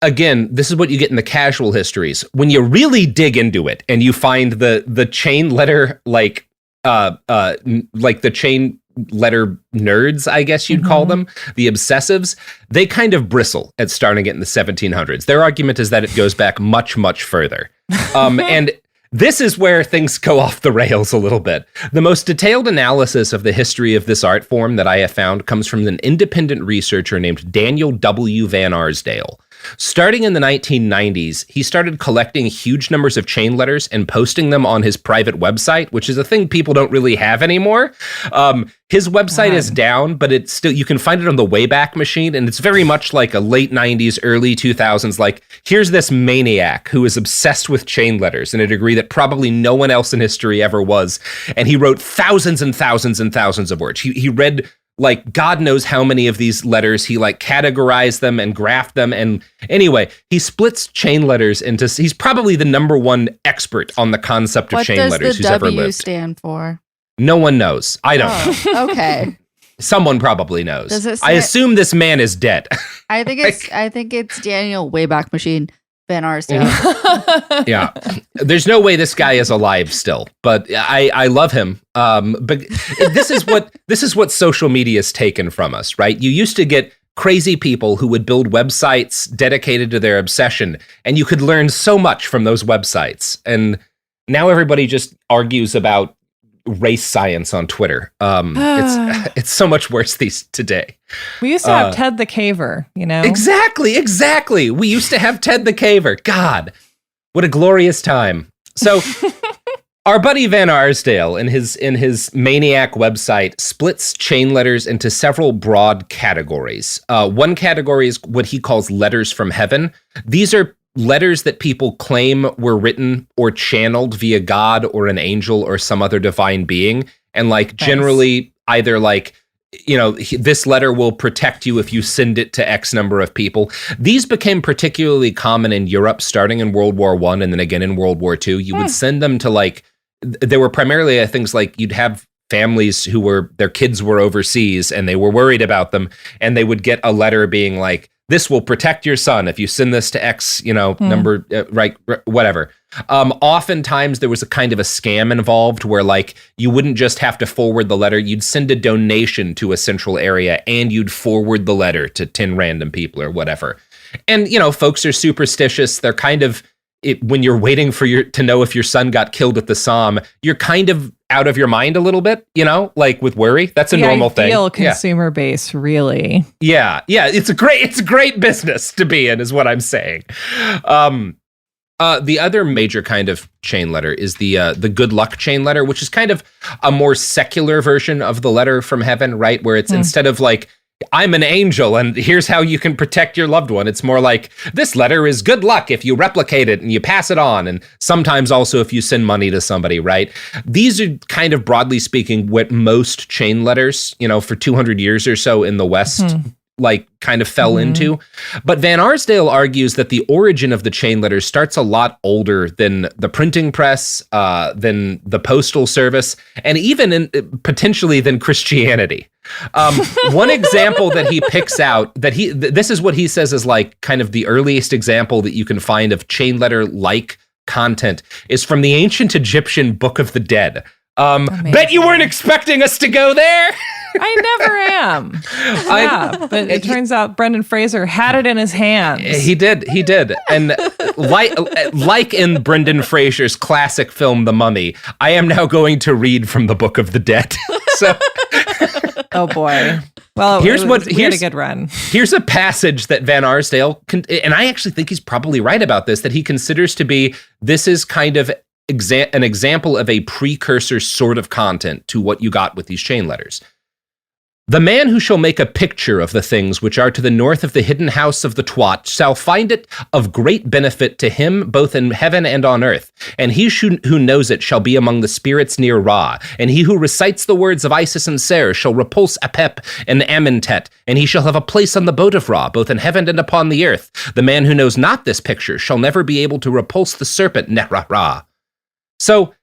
again, this is what you get in the casual histories. When you really dig into it and you find the chain letter, like the chain letter nerds, I guess you'd call them, the obsessives, they kind of bristle at starting it in the 1700s. Their argument is that it goes back much, much further. And this is where things go off the rails a little bit. The most detailed analysis of the history of this art form that I have found comes from an independent researcher named Daniel W. Van Arsdale. Starting in the 1990s, he started collecting huge numbers of chain letters and posting them on his private website, which is a thing people don't really have anymore. His website is down, but it's still, you can find it on the Wayback Machine, and it's very much like a late 90s, early 2000s, like, here's this maniac who is obsessed with chain letters in a degree that probably no one else in history ever was. And he wrote thousands and thousands and thousands of words. He read like God knows how many of these letters. He like categorized them and graphed them. And anyway, he splits chain letters into, he's probably the number one expert on the concept of chain letters who's ever lived. What does the W stand for? No one knows. I don't know. Okay. Someone probably knows. Does it say, I assume this man is dead. I think it's Daniel Wayback Machine Van Arsdale. Yeah. There's no way this guy is alive still, but I love him. But this is what social media has taken from us, right? You used to get crazy people who would build websites dedicated to their obsession, and you could learn so much from those websites. And now everybody just argues about race science on Twitter. It's so much worse today. We used to have Ted the Caver, Exactly. We used to have Ted the Caver. God, what a glorious time. So Our buddy Van Arsdale in his Maniac website splits chain letters into several broad categories. One category is what he calls letters from heaven. These are letters that people claim were written or channeled via God or an angel or some other divine being. And like generally either like, you know, this letter will protect you if you send it to X number of people. These became particularly common in Europe starting in World War I and then again in World War II. You would send them to like, there were primarily things like you'd have families who were, their kids were overseas and they were worried about them. And they would get a letter being like, this will protect your son if you send this to X, you know, number, right, whatever. Oftentimes there was a kind of a scam involved where like you wouldn't just have to forward the letter, you'd send a donation to a central area and you'd forward the letter to 10 random people or whatever. And, you know, folks are superstitious. They're kind of, when you're waiting for to know if your son got killed at the Somme, you're kind of out of your mind a little bit, you know, like with worry. That's a normal thing. Ideal consumer base, really. Yeah. It's a great business to be in, is what I'm saying. The other major kind of chain letter is the good luck chain letter, which is kind of a more secular version of the letter from heaven, right? Where it's instead of like, I'm an angel and here's how you can protect your loved one. It's more like, this letter is good luck if you replicate it and you pass it on. And sometimes also if you send money to somebody, right? These are kind of broadly speaking what most chain letters, you know, for 200 years or so in the West, like kind of fell into. But Van Arsdale argues that the origin of the chain letters starts a lot older than the printing press, than the postal service, and even potentially than Christianity. One example that he picks out this is what he says is like kind of the earliest example that you can find of chain letter like content is from the ancient Egyptian Book of the Dead. Bet you weren't expecting us to go there. I never am. Yeah, but it turns out Brendan Fraser had it in his hands. He did. And like in Brendan Fraser's classic film, The Mummy, I am now going to read from the Book of the Dead. So, oh boy. Well, here's a good run. Here's a passage that Van Arsdale, and I actually think he's probably right about this, that he considers to be, this is kind of an example of a precursor sort of content to what you got with these chain letters. The man who shall make a picture of the things which are to the north of the hidden house of the twat shall find it of great benefit to him both in heaven and on earth. And he who knows it shall be among the spirits near Ra. And he who recites the words of Isis and Ser shall repulse Apep and Amentet. And he shall have a place on the boat of Ra, both in heaven and upon the earth. The man who knows not this picture shall never be able to repulse the serpent Nehra-Ra. So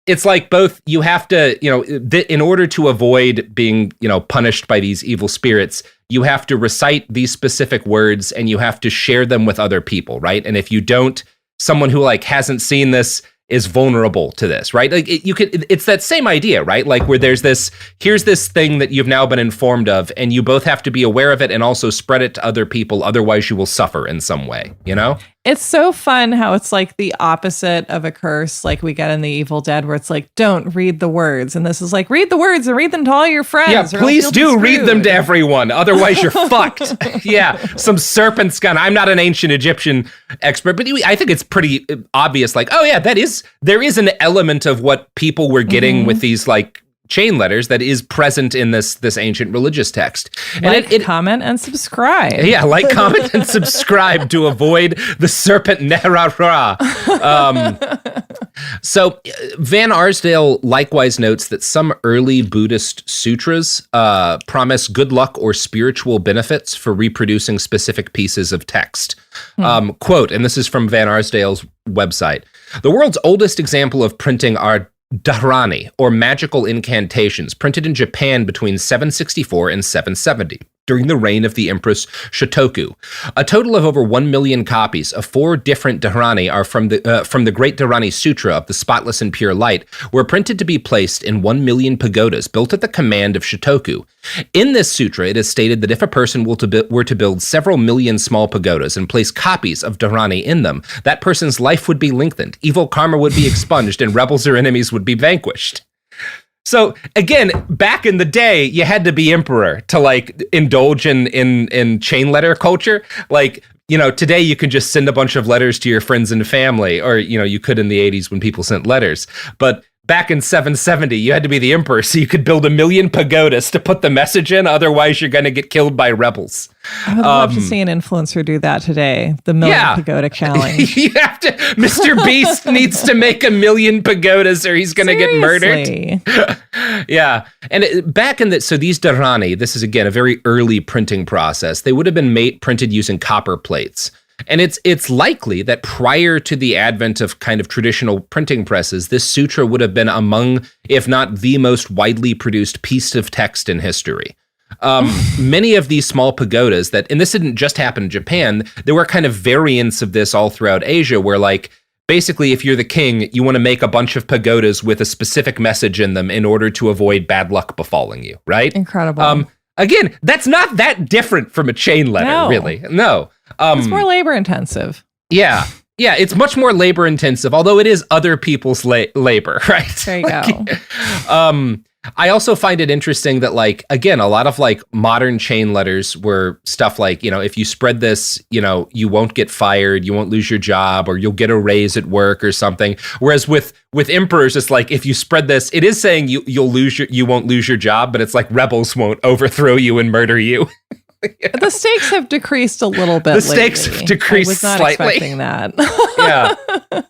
it's like both you have to, you know, in order to avoid being, you know, punished by these evil spirits, you have to recite these specific words and you have to share them with other people, right? And if you don't, someone who like hasn't seen this is vulnerable to this, right? Like it's that same idea, right? Like where here's this thing that you've now been informed of and you both have to be aware of it and also spread it to other people. Otherwise you will suffer in some way, you know? It's so fun how it's like the opposite of a curse like we get in the Evil Dead where it's like, don't read the words. And this is like, read the words and read them to all your friends. Yeah, please do read them to everyone. Otherwise you're fucked. Yeah, some serpent's gonna, I'm not an ancient Egyptian expert, but I think it's pretty obvious like, oh yeah, there is an element of what people were getting with these like chain letters that is present in this ancient religious text. And comment and subscribe. Yeah, like, comment, and subscribe to avoid the serpent Nehra-Ra. So Van Arsdale likewise notes that some early Buddhist sutras promise good luck or spiritual benefits for reproducing specific pieces of text. Quote, and this is from Van Arsdale's website, the world's oldest example of printing are dharani, or magical incantations, printed in Japan between 764 and 770, during the reign of the Empress Shotoku. A total of over 1 million copies of 4 different dharani are from the Great Dharani Sutra of the Spotless and Pure Light, were printed to be placed in 1 million pagodas built at the command of Shotoku. In this sutra, it is stated that if a person were to build several million small pagodas and place copies of dharani in them, that person's life would be lengthened, evil karma would be expunged, and rebels or enemies would be vanquished. So again, back in the day, you had to be emperor to like indulge in chain letter culture. Like today you can just send a bunch of letters to your friends and family, or, you could in the 80s when people sent letters. But back in 770, you had to be the emperor, so you could build 1 million pagodas to put the message in. Otherwise, you're going to get killed by rebels. I would love to see an influencer do that today. The million pagoda challenge. You have to. Mr. Beast needs to make 1 million pagodas, or he's going to get murdered. Yeah, and back in so these dharani, this is again a very early printing process. They would have been printed using copper plates. And it's likely that prior to the advent of kind of traditional printing presses, this sutra would have been among, if not the most widely produced piece of text in history. Many of these small pagodas and this didn't just happen in Japan, there were kind of variants of this all throughout Asia where basically if you're the king, you want to make a bunch of pagodas with a specific message in them in order to avoid bad luck befalling you, right? Incredible. Again, that's not that different from a chain letter, really. No. It's more labor intensive. Yeah, it's much more labor intensive, although it is other people's labor, right? There you go. I also find it interesting that, again, a lot of modern chain letters were stuff if you spread this, you won't get fired, you won't lose your job, or you'll get a raise at work or something. Whereas with emperors, it's if you spread this, it is saying you won't lose your job, but it's rebels won't overthrow you and murder you. The stakes have decreased a little bit. The stakes have decreased slightly. I was not expecting that. Yeah.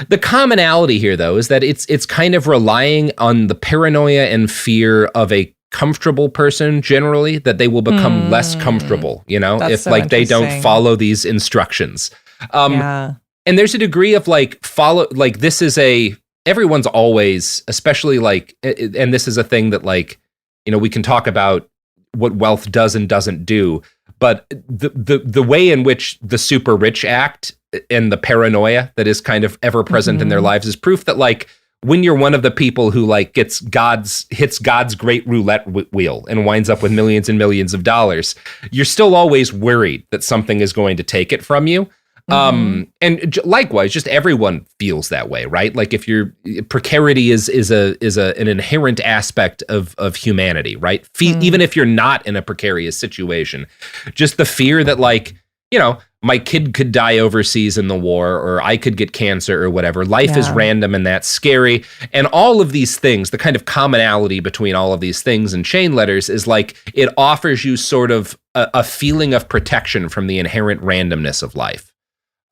The commonality here, though, is that it's kind of relying on the paranoia and fear of a comfortable person generally, that they will become less comfortable, if so they don't follow these instructions. Yeah. And there's a degree of this is everyone's always, especially and this is a thing that we can talk about what wealth does and doesn't do, but the way in which the super rich act and the paranoia that is kind of ever present in their lives is proof that when you're one of the people who hits God's great roulette wheel and winds up with millions and millions of dollars, you're still always worried that something is going to take it from you. And likewise, just everyone feels that way, right? If precarity is an inherent aspect of humanity, right? Even if you're not in a precarious situation, just the fear that my kid could die overseas in the war, or I could get cancer or whatever. Life is random and that's scary. And all of these things, the kind of commonality between all of these things and chain letters is it offers you sort of a feeling of protection from the inherent randomness of life.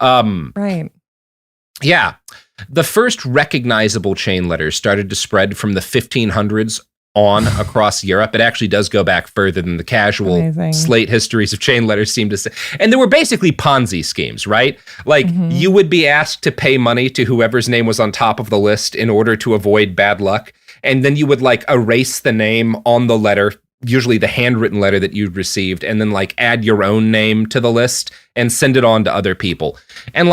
Right. Yeah. The first recognizable chain letters started to spread from the 1500s on across Europe. It actually does go back further than the casual slate histories of chain letters seem to say. And there were basically Ponzi schemes, right? You would be asked to pay money to whoever's name was on top of the list in order to avoid bad luck. And then you would erase the name on the letter, usually the handwritten letter that you'd received, and then add your own name to the list and send it on to other people. And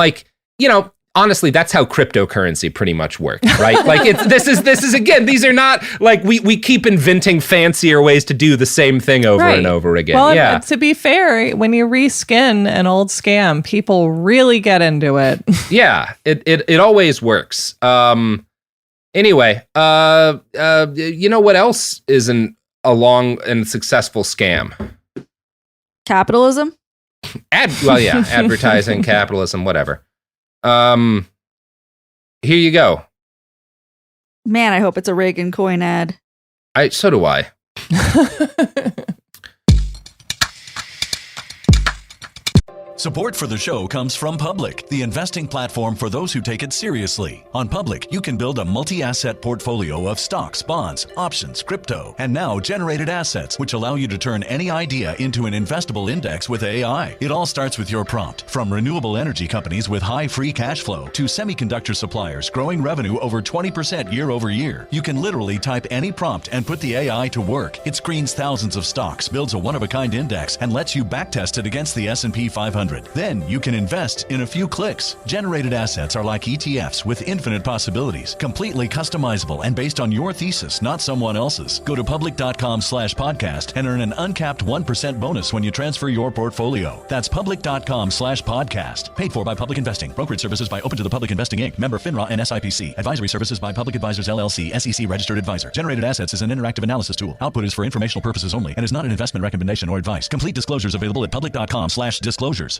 honestly, that's how cryptocurrency pretty much works, right? This is again, these are not we keep inventing fancier ways to do the same thing over and over again. Well, to be fair, when you reskin an old scam, people really get into it. Yeah, it always works. Anyway, what else isn't a long and successful scam? Capitalism? Advertising, capitalism, whatever. Here you go. Man, I hope it's a Reagan coin ad. So do I. Support for the show comes from Public, the investing platform for those who take it seriously. On Public, you can build a multi-asset portfolio of stocks, bonds, options, crypto, and now generated assets, which allow you to turn any idea into an investable index with AI. It all starts with your prompt. From renewable energy companies with high free cash flow to semiconductor suppliers growing revenue over 20% year over year, you can literally type any prompt and put the AI to work. It screens thousands of stocks, builds a one-of-a-kind index, and lets you backtest it against the S&P 500. Then you can invest in a few clicks. Generated assets are like ETFs with infinite possibilities, completely customizable and based on your thesis, not someone else's. Go to public.com/podcast and earn an uncapped 1% bonus when you transfer your portfolio. That's public.com/podcast. Paid for by Public Investing. Brokerage services by Open to the Public Investing Inc. Member FINRA and SIPC. Advisory services by Public Advisors LLC, SEC registered advisor. Generated assets is an interactive analysis tool. Output is for informational purposes only and is not an investment recommendation or advice. Complete disclosures available at public.com/disclosures.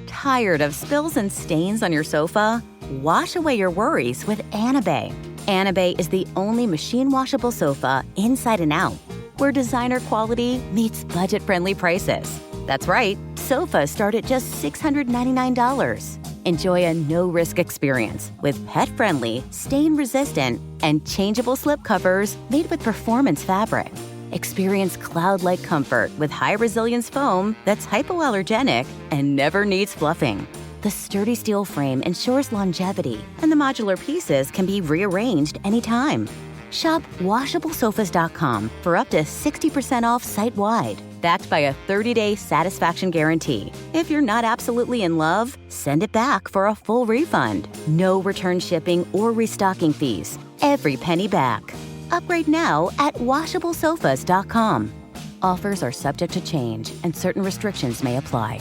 Tired of spills and stains on your sofa? Wash away your worries with Anabay. Anabay is the only machine washable sofa inside and out, where designer quality meets budget-friendly prices. That's right, sofas start at just $699. Enjoy a no-risk experience with pet-friendly, stain-resistant, and changeable slip covers made with performance fabric. Experience cloud-like comfort with high-resilience foam that's hypoallergenic and never needs fluffing. The sturdy steel frame ensures longevity, and the modular pieces can be rearranged anytime. Shop WashableSofas.com for up to 60% off site-wide, backed by a 30-day satisfaction guarantee. If you're not absolutely in love, send it back for a full refund. No return shipping or restocking fees. Every penny back. Upgrade now at WashableSofas.com. Offers are subject to change, and certain restrictions may apply.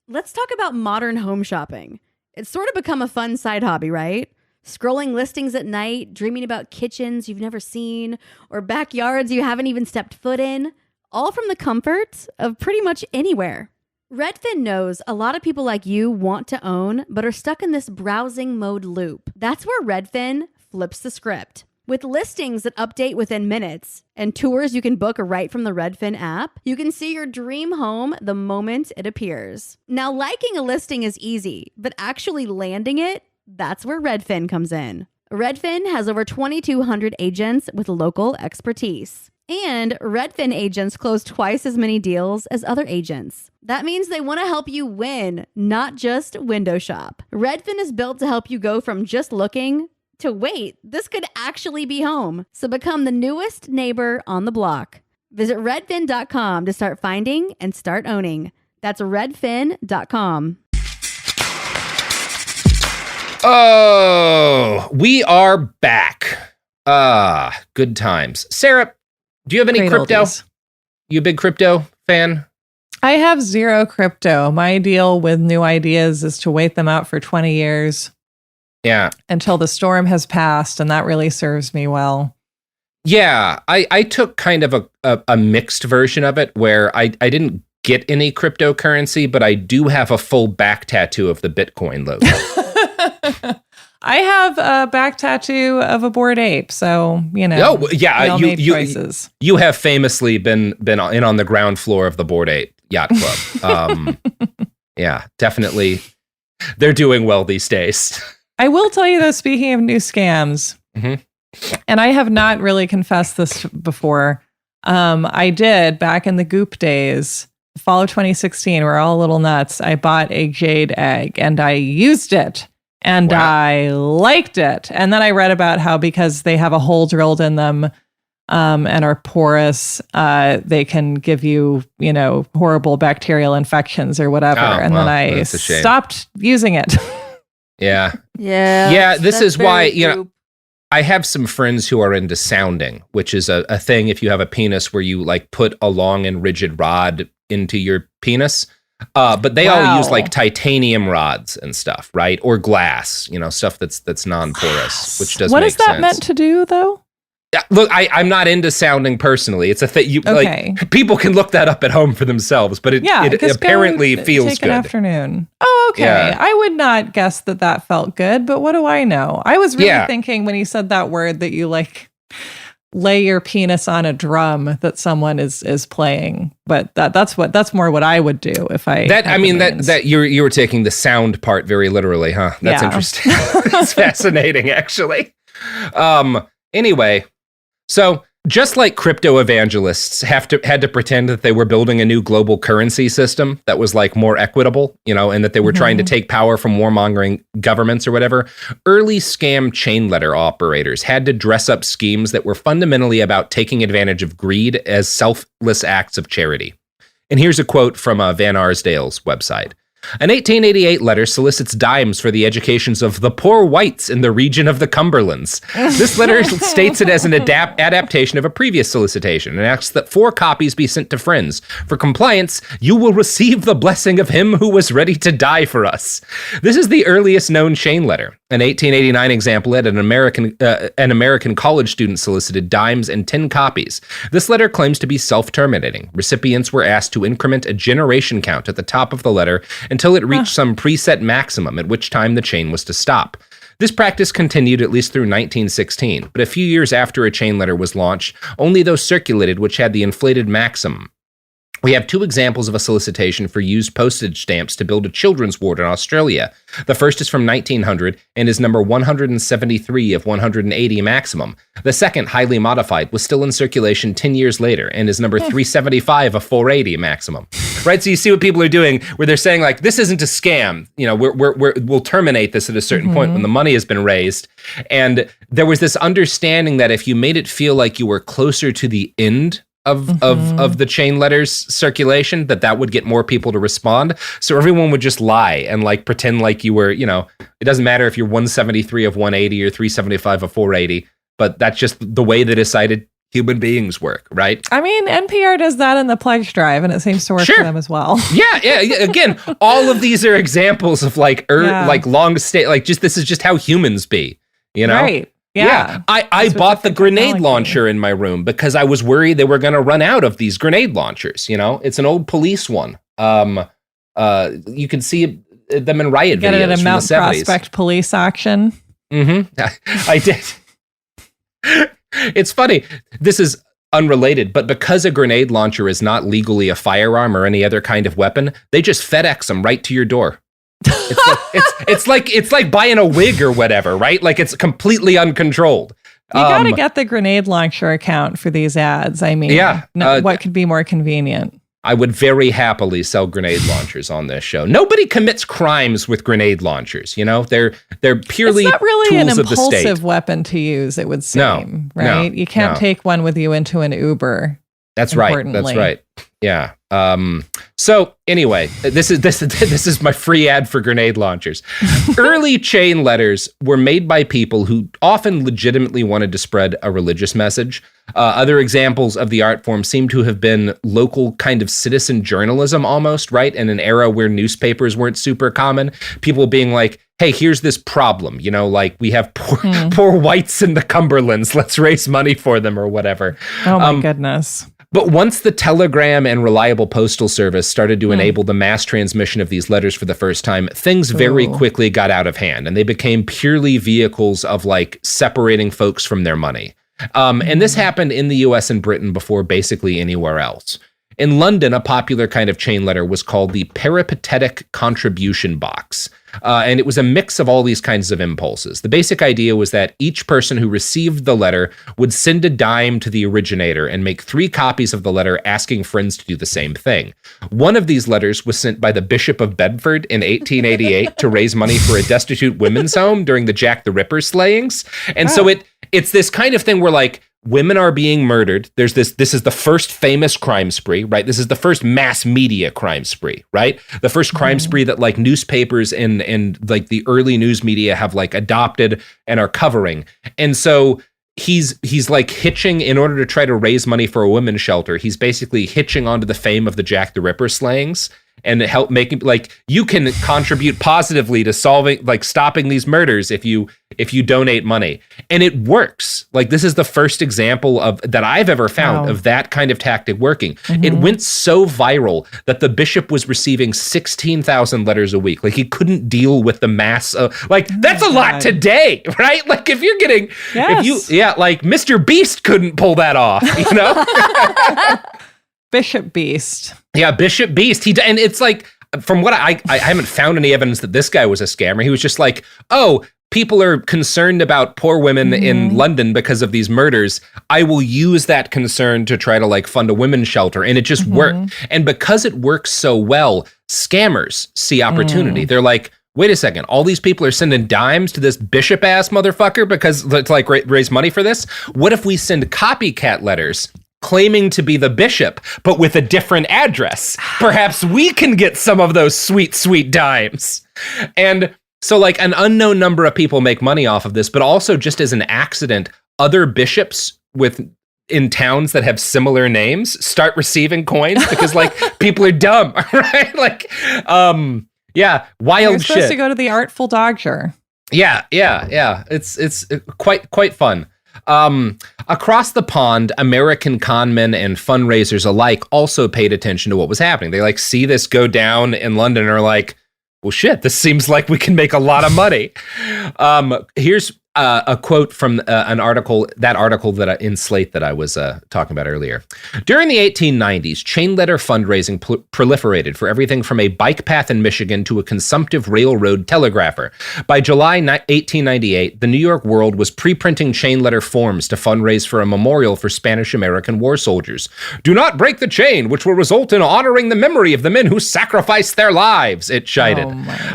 Let's talk about modern home shopping. It's sort of become a fun side hobby, right? Scrolling listings at night, dreaming about kitchens you've never seen, or backyards you haven't even stepped foot in, all from the comfort of pretty much anywhere. Redfin knows a lot of people like you want to own, but are stuck in this browsing mode loop. That's where Redfin flips the script. With listings that update within minutes and tours you can book right from the Redfin app, you can see your dream home the moment it appears. Now, liking a listing is easy, but actually landing it, that's where Redfin comes in. Redfin has over 2,200 agents with local expertise. And Redfin agents close twice as many deals as other agents. That means they want to help you win, not just window shop. Redfin is built to help you go from just looking to wait, this could actually be home. So become the newest neighbor on the block. Visit redfin.com to start finding and start owning. That's redfin.com. Oh, we are back. Good times. Sarah, do you have any Great crypto? oldies. You a big crypto fan? I have zero crypto. My deal with new ideas is to wait them out for 20 years. Yeah. Until the storm has passed, and that really serves me well. Yeah, I took kind of a mixed version of it where I didn't get any cryptocurrency, but I do have a full back tattoo of the Bitcoin logo. I have a back tattoo of a Bored Ape, so you know. Oh yeah, you have famously been in on the ground floor of the Bored Ape Yacht Club. Yeah, definitely, they're doing well these days. I will tell you though, speaking of new scams, and I have not really confessed this before. I did back in the Goop days, fall of 2016. We're all a little nuts. I bought a jade egg and I used it. And wow. I liked it. And then I read about how because they have a hole drilled in them and are porous, they can give you, horrible bacterial infections or whatever. And then I stopped using it. Yeah. Yeah. This is why, I have some friends who are into sounding, which is a thing if you have a penis where you like put a long and rigid rod into your penis. But they all use like titanium rods and stuff, right? Or glass, stuff that's non-porous, which does what make is that sense. Meant to do, though? Yeah, look, I'm not into sounding personally. It's a thing. Like people can look that up at home for themselves, but it apparently feels take good. An afternoon. Oh, okay. Yeah. I would not guess that felt good, but what do I know? I was really thinking when you said that word that you like lay your penis on a drum that someone is playing, but that's more what I would do if I. That you were taking the sound part very literally, huh? That's interesting. It's fascinating, actually. Anyway, so just like crypto evangelists had to pretend that they were building a new global currency system that was like more equitable, and that they were trying to take power from warmongering governments or whatever, early scam chain letter operators had to dress up schemes that were fundamentally about taking advantage of greed as selfless acts of charity. And here's a quote from Van Arsdale's website. An 1888 letter solicits dimes for the educations of the poor whites in the region of the Cumberlands. This letter states it as an adaptation of a previous solicitation and asks that 4 copies be sent to friends. For compliance, you will receive the blessing of him who was ready to die for us. This is the earliest known chain letter. An 1889 example had an American college student solicited dimes and 10 copies. This letter claims to be self-terminating. Recipients were asked to increment a generation count at the top of the letter until it reached some preset maximum, at which time the chain was to stop. This practice continued at least through 1916, but a few years after a chain letter was launched, only those circulated which had the inflated maximum. We have 2 examples of a solicitation for used postage stamps to build a children's ward in Australia. The first is from 1900 and is number 173 of 180 maximum. The second, highly modified, was still in circulation 10 years later and is number 375 of 480 maximum. Right? So you see what people are doing where they're saying like, this isn't a scam. You know, we'll terminate this at a certain point when the money has been raised. And there was this understanding that if you made it feel like you were closer to the end of the chain letters circulation, that would get more people to respond. So everyone would just lie and like pretend like you were, you know, it doesn't matter if you're 173 of 180 or 375 of 480, but that's just the way they decided human beings work, right? I mean, NPR does that in the pledge drive, and it seems to work for them as well. Yeah. Again, all of these are examples of like long stay, like just this is just how humans be, you know? Right. Yeah. I bought the grenade launcher in my room because I was worried they were going to run out of these grenade launchers. You know, it's an old police one. You can see them in riot videos. Get it at a Mount from the 70s. Prospect police auction. I did. It's funny. This is unrelated, but because a grenade launcher is not legally a firearm or any other kind of weapon, they just FedEx them right to your door. It's like buying a wig or whatever, right? Like it's completely uncontrolled. You got to get the grenade launcher account for these ads. I mean, what could be more convenient? I would very happily sell grenade launchers on this show. Nobody commits crimes with grenade launchers. You know, they're purely it's not really tools an of the state. impulsive weapon to use. It would seem right. You can't take one with you into an Uber. That's right. That's right. Yeah. So anyway, this is my free ad for grenade launchers. Early chain letters were made by people who often legitimately wanted to spread a religious message. Other examples of the art form seem to have been local kind of citizen journalism almost, right? In an era where newspapers weren't super common, people being like, hey, here's this problem, you know, like we have poor whites in the Cumberlands. Let's raise money for them or whatever. Oh my goodness. But once the telegram and reliable postal service started to enable the mass transmission of these letters for the first time, things very quickly got out of hand and they became purely vehicles of like separating folks from their money. And this happened in the US and Britain before basically anywhere else. In London, a popular kind of chain letter was called the peripatetic contribution box. And it was a mix of all these kinds of impulses. The basic idea was that each person who received the letter would send a dime to the originator and make 3 copies of the letter asking friends to do the same thing. One of these letters was sent by the Bishop of Bedford in 1888 to raise money for a destitute women's home during the Jack the Ripper slayings. And so it's this kind of thing where like, women are being murdered. This is the first famous crime spree, right? This is the first mass media crime spree, right? The first crime spree that like newspapers and like the early news media have like adopted and are covering. And so he's like hitching in order to try to raise money for a women's shelter. He's basically hitching onto the fame of the Jack the Ripper slayings and help making like you can contribute positively to stopping these murders if you donate money. And it works. Like this is the first example of that I've ever found of that kind of tactic working. It went so viral that the bishop was receiving 16,000 letters a week. Like he couldn't deal with the mass of that's a lot today, right? Like if you're getting like Mr. Beast couldn't pull that off, you know? Bishop Beast. Yeah, Bishop Beast. And it's like, from what I haven't found any evidence that this guy was a scammer. He was just like, oh, people are concerned about poor women in London because of these murders. I will use that concern to try to like fund a women's shelter. And it just worked. And because it works so well, scammers see opportunity. They're like, wait a second, all these people are sending dimes to this bishop ass motherfucker because to like raise money for this. What if we send copycat letters claiming to be the bishop, but with a different address? Perhaps we can get some of those sweet, sweet dimes. And so like an unknown number of people make money off of this, but also just as an accident, other bishops in towns that have similar names start receiving coins because like people are dumb, right? Like, wild You're supposed shit. to go to the Artful Dodger. Yeah. It's quite fun. Across the pond, American conmen and fundraisers alike also paid attention to what was happening. They see this go down in London and are like, well, shit, this seems like we can make a lot of money. Here's a quote from an article that in Slate that I was talking about earlier. During the 1890s, chain letter fundraising proliferated for everything from a bike path in Michigan to a consumptive railroad telegrapher. By July 1898, the New York World was pre-printing chain letter forms to fundraise for a memorial for Spanish-American war soldiers. Do not break the chain, which will result in honoring the memory of the men who sacrificed their lives, it chided.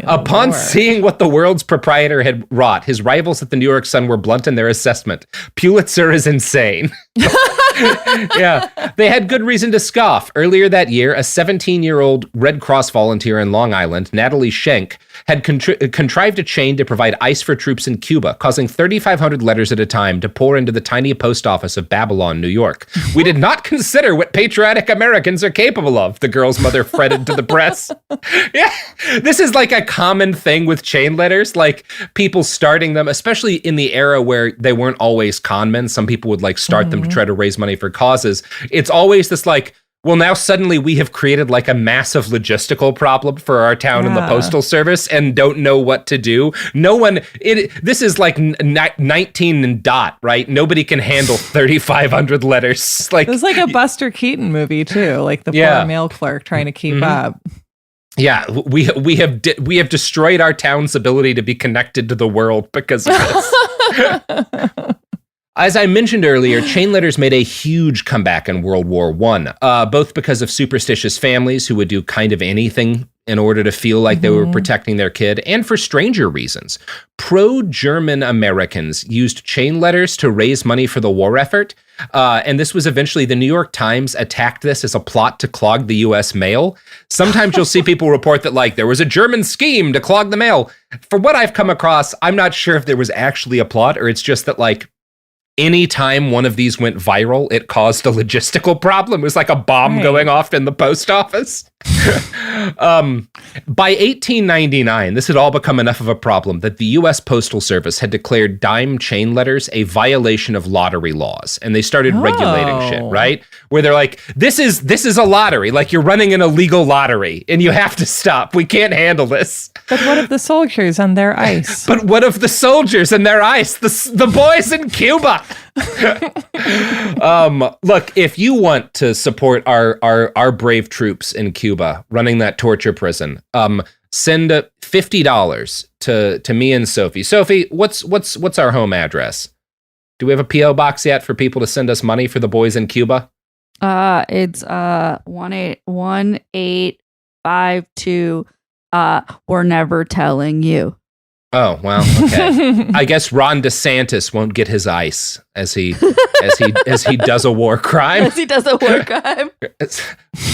Upon seeing what the World's proprietor had wrought, his rivals at the New York Sun were blunt in their assessment. Pulitzer is insane. Yeah, they had good reason to scoff. Earlier that year, a 17-year-old Red Cross volunteer in Long Island, Natalie Schenck, had contrived a chain to provide ice for troops in Cuba, causing 3,500 letters at a time to pour into the tiny post office of Babylon, New York. We did not consider what patriotic Americans are capable of, the girl's mother fretted to the press. Yeah, this is a common thing with chain letters, people starting them, especially in the era where they weren't always con men. Some people would start them to try to raise money for causes. It's always this well, now suddenly we have created a massive logistical problem for our town and the postal service and don't know what to do. This is 19 and dot, right? Nobody can handle 3,500 letters. It's like a Buster Keaton movie too, the poor mail clerk trying to keep up. Yeah, we have destroyed our town's ability to be connected to the world because of this. As I mentioned earlier, chain letters made a huge comeback in World War I, both because of superstitious families who would do kind of anything in order to feel like they were protecting their kid, and for stranger reasons. Pro-German Americans used chain letters to raise money for the war effort, and this was eventually, the New York Times attacked this as a plot to clog the U.S. mail. Sometimes you'll see people report that there was a German scheme to clog the mail. For what I've come across, I'm not sure if there was actually a plot, or it's just that anytime one of these went viral, it caused a logistical problem. It was like a bomb going off in the post office. By 1899, this had all become enough of a problem that the U.S. Postal Service had declared dime chain letters a violation of lottery laws, and they started regulating shit, right? Where they're like, this is a lottery, you're running an illegal lottery, and you have to stop. We can't handle this. But what of the soldiers and their ice? But what of the soldiers and their ice? The boys in Cuba. Look, if you want to support our brave troops in Cuba running that torture prison, send $50 to me and Sophie. Sophie, what's our home address? Do we have a P.O. box yet for people to send us money for the boys in Cuba? It's 1852. We're never telling you. Oh, well, okay. I guess Ron DeSantis won't get his ice as he does a war crime. As he does a war crime. It's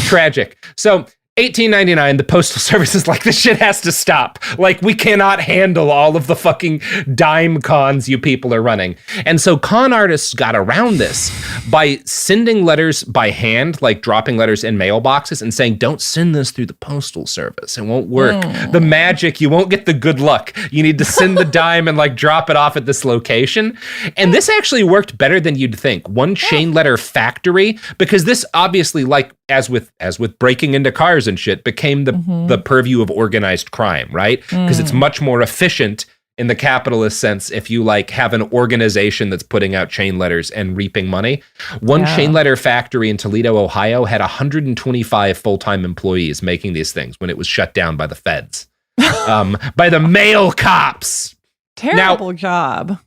tragic. So 1899, the Postal Service is like, this shit has to stop. We cannot handle all of the fucking dime cons you people are running. And so con artists got around this by sending letters by hand, dropping letters in mailboxes and saying, don't send this through the Postal Service. It won't work. The magic, you won't get the good luck. You need to send the dime and drop it off at this location. And this actually worked better than you'd think. One chain letter factory, because this obviously, as with breaking into cars and shit, became the purview of organized crime, right? Because it's much more efficient in the capitalist sense if you have an organization that's putting out chain letters and reaping money. One chain letter factory in Toledo, Ohio had 125 full-time employees making these things when it was shut down by the feds, by the mail cops. Terrible job.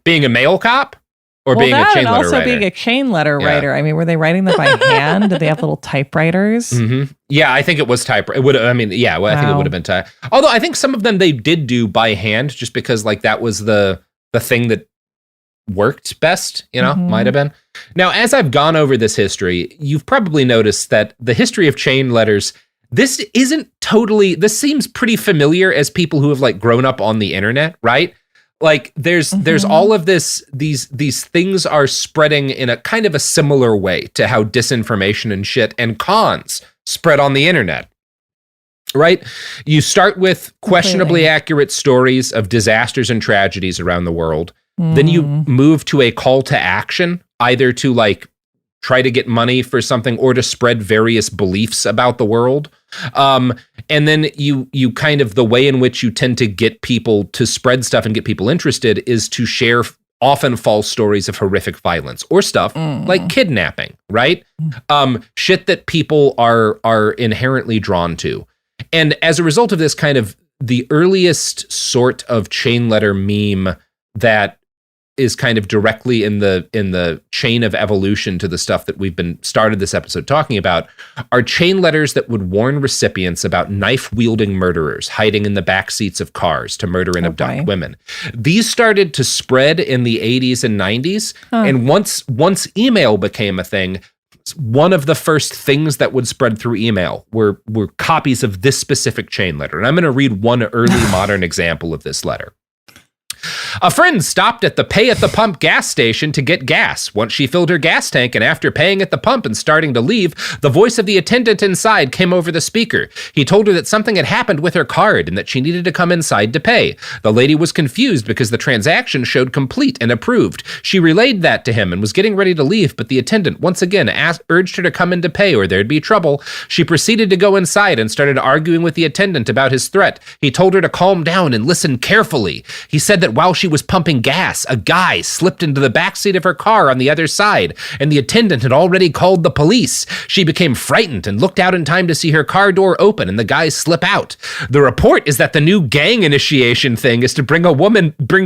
Being a mail cop? Or being a chain letter writer. Also being a chain letter writer. I mean, were they writing them by hand? Did they have little typewriters? Mm-hmm. Yeah, I think it was typewriter. I think it would have been type. Although I think some of them they did do by hand, just because that was the thing that worked best. Might have been. Now, as I've gone over this history, you've probably noticed that the history of chain letters. This seems pretty familiar as people who have grown up on the internet, right? There's all of these things are spreading in a kind of a similar way to how disinformation and shit and cons spread on the internet. right? You start with questionably accurate stories of disasters and tragedies around the world. Then you move to a call to action, either to like try to get money for something or to spread various beliefs about the world. And then you kind of, the way in which you tend to get people to spread stuff and get people interested is to share often false stories of horrific violence or stuff like kidnapping, right? Shit that people are inherently drawn to. And as a result of this, kind of the earliest sort of chain letter meme that is kind of directly in the chain of evolution to the stuff that we've been started this episode talking about are chain letters that would warn recipients about knife-wielding murderers hiding in the back seats of cars to murder and abduct women. These started to spread in the 80s and 90s. And once email became a thing, one of the first things that would spread through email were copies of this specific chain letter. And I'm going to read one early modern example of this letter. A friend stopped at the pay-at-the-pump gas station to get gas. Once she filled her gas tank and after paying at the pump and starting to leave, the voice of the attendant inside came over the speaker. He told her that something had happened with her card and that she needed to come inside to pay. The lady was confused because the transaction showed complete and approved. She relayed that to him and was getting ready to leave, but the attendant once again urged her to come in to pay or there'd be trouble. She proceeded to go inside and started arguing with the attendant about his threat. He told her to calm down and listen carefully. He said that while she was pumping gas, a guy slipped into the backseat of her car on the other side, and the attendant had already called the police. She became frightened and looked out in time to see her car door open and the guy slip out. The report is that the new gang initiation thing is to bring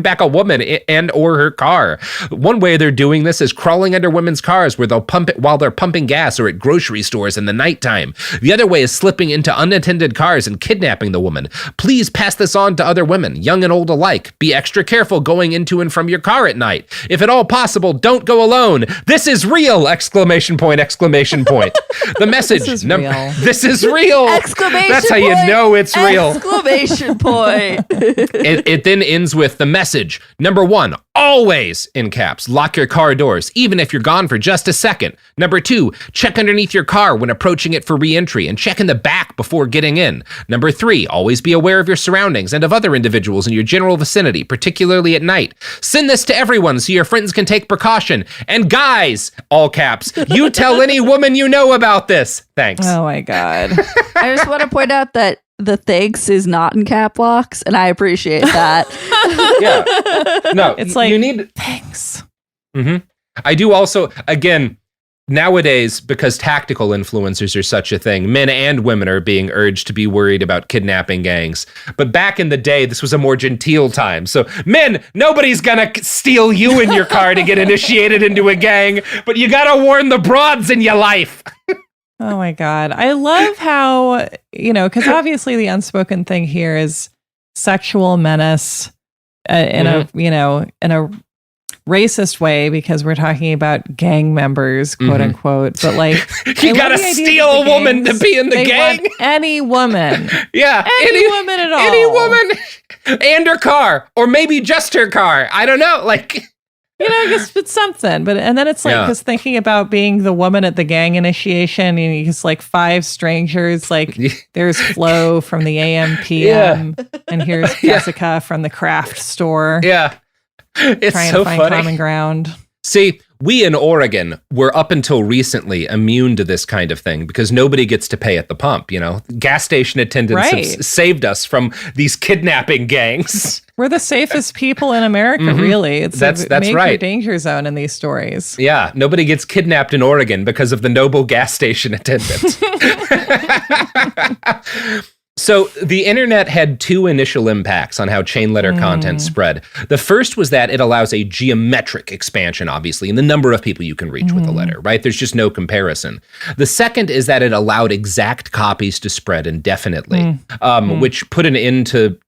back a woman and or her car. One way they're doing this is crawling under women's cars where they'll pump it while they're pumping gas or at grocery stores in the nighttime. The other way is slipping into unattended cars and kidnapping the woman. Please pass this on to other women, young and old alike. Be extra careful going into and from your car at night. If at all possible, don't go alone. This is real! Exclamation point, exclamation point. The message. This is real. Exclamation That's how point, you know it's real. Exclamation point. It then ends with the message. Number 1, always, in caps, lock your car doors, even if you're gone for just a second. Number 2, check underneath your car when approaching it for re-entry and check in the back before getting in. Number 3, always be aware of your surroundings and of other individuals in your general vicinity, particularly at night. Send this to everyone so your friends can take precaution. And guys, all caps, you tell any woman you know about this. Thanks. Oh my God. I just want to point out that the thanks is not in cap locks, and I appreciate that. Yeah. No, It's like, you need thanks. Mm-hmm. I do also, again, nowadays, because tactical influencers are such a thing, men and women are being urged to be worried about kidnapping gangs. But back in the day, this was a more genteel time. So men, nobody's gonna steal you in your car to get initiated into a gang, but you gotta warn the broads in your life. Oh my God. I love how, because obviously the unspoken thing here is sexual menace in a racist way, because we're talking about gang members, quote unquote. But like, you gotta steal a woman to be in the gang. Any woman. Yeah. Any woman at all. Any woman and her car, or maybe just her car. I don't know. Like, I guess it's something. And then it's like, because thinking about being the woman at the gang initiation, and it's like 5 strangers, like there's Flo from the AM PM, and here's Jessica from the craft store. Yeah. It's trying so to find funny. common ground. See, we in Oregon were up until recently immune to this kind of thing because nobody gets to pay at the pump. Gas station attendants have saved us from these kidnapping gangs. We're the safest people in America, really. It's that's major right. danger zone in these stories. Yeah, nobody gets kidnapped in Oregon because of the noble gas station attendant. So the internet had 2 initial impacts on how chain letter content spread. The first was that it allows a geometric expansion, obviously, in the number of people you can reach with a letter, right? There's just no comparison. The second is that it allowed exact copies to spread indefinitely, which put an end to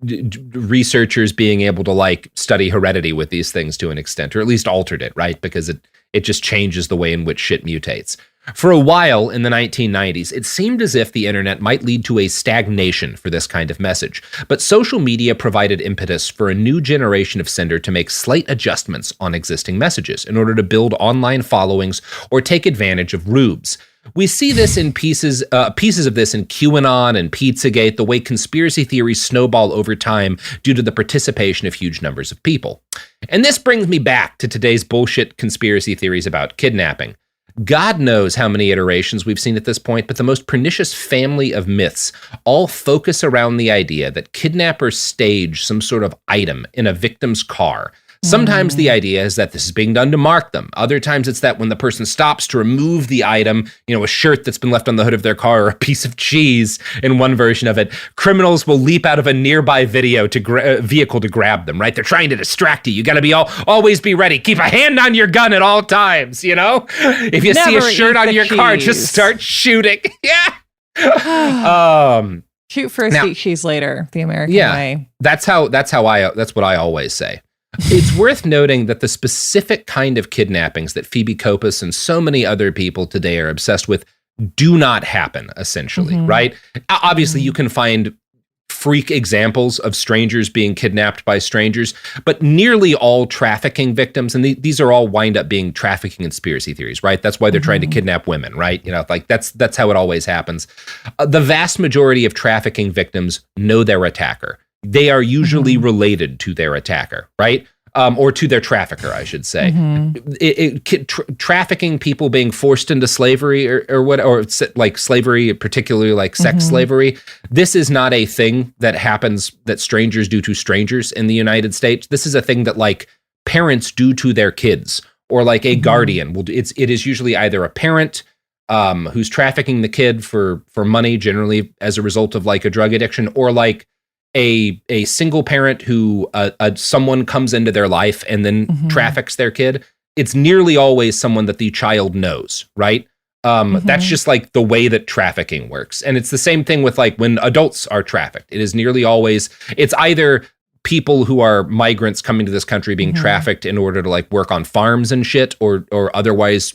researchers being able to study heredity with these things to an extent, or at least altered it, right? Because it just changes the way in which shit mutates. For a while in the 1990s, it seemed as if the internet might lead to a stagnation for this kind of message, but social media provided impetus for a new generation of sender to make slight adjustments on existing messages in order to build online followings or take advantage of rubes. We see this in pieces of this in QAnon and Pizzagate, the way conspiracy theories snowball over time due to the participation of huge numbers of people. And this brings me back to today's bullshit conspiracy theories about kidnapping. God knows how many iterations we've seen at this point, but the most pernicious family of myths all focus around the idea that kidnappers stage some sort of item in a victim's car. Sometimes the idea is that this is being done to mark them. Other times it's that when the person stops to remove the item, a shirt that's been left on the hood of their car or a piece of cheese in one version of it, criminals will leap out of a nearby vehicle to grab them, right? They're trying to distract you. You got to always be ready. Keep a hand on your gun at all times, If you see a shirt on your car, just start shooting. Yeah. Shoot first, eat cheese later, the American way. That's what I always say. It's worth noting that the specific kind of kidnappings that Phoebe Kopus and so many other people today are obsessed with do not happen, essentially, right? Obviously, you can find freak examples of strangers being kidnapped by strangers, but nearly all trafficking victims, and these are all wind up being trafficking conspiracy theories, right? That's why they're trying to kidnap women, right? That's how it always happens. The vast majority of trafficking victims know their attacker. They are usually related to their attacker, right? Or to their trafficker, I should say. Trafficking people being forced into slavery or like slavery, particularly like sex slavery. This is not a thing that happens that strangers do to strangers in the United States. This is a thing that like parents do to their kids, or like a guardian will do. It is usually either a parent who's trafficking the kid for money, generally as a result of like a drug addiction, or like a single parent who someone comes into their life and then traffics their kid. It's nearly always someone that the child knows, right? That's just like the way that trafficking works. And it's the same thing with like when adults are trafficked. It is nearly always, it's either people who are migrants coming to this country being trafficked in order to like work on farms and shit, or otherwise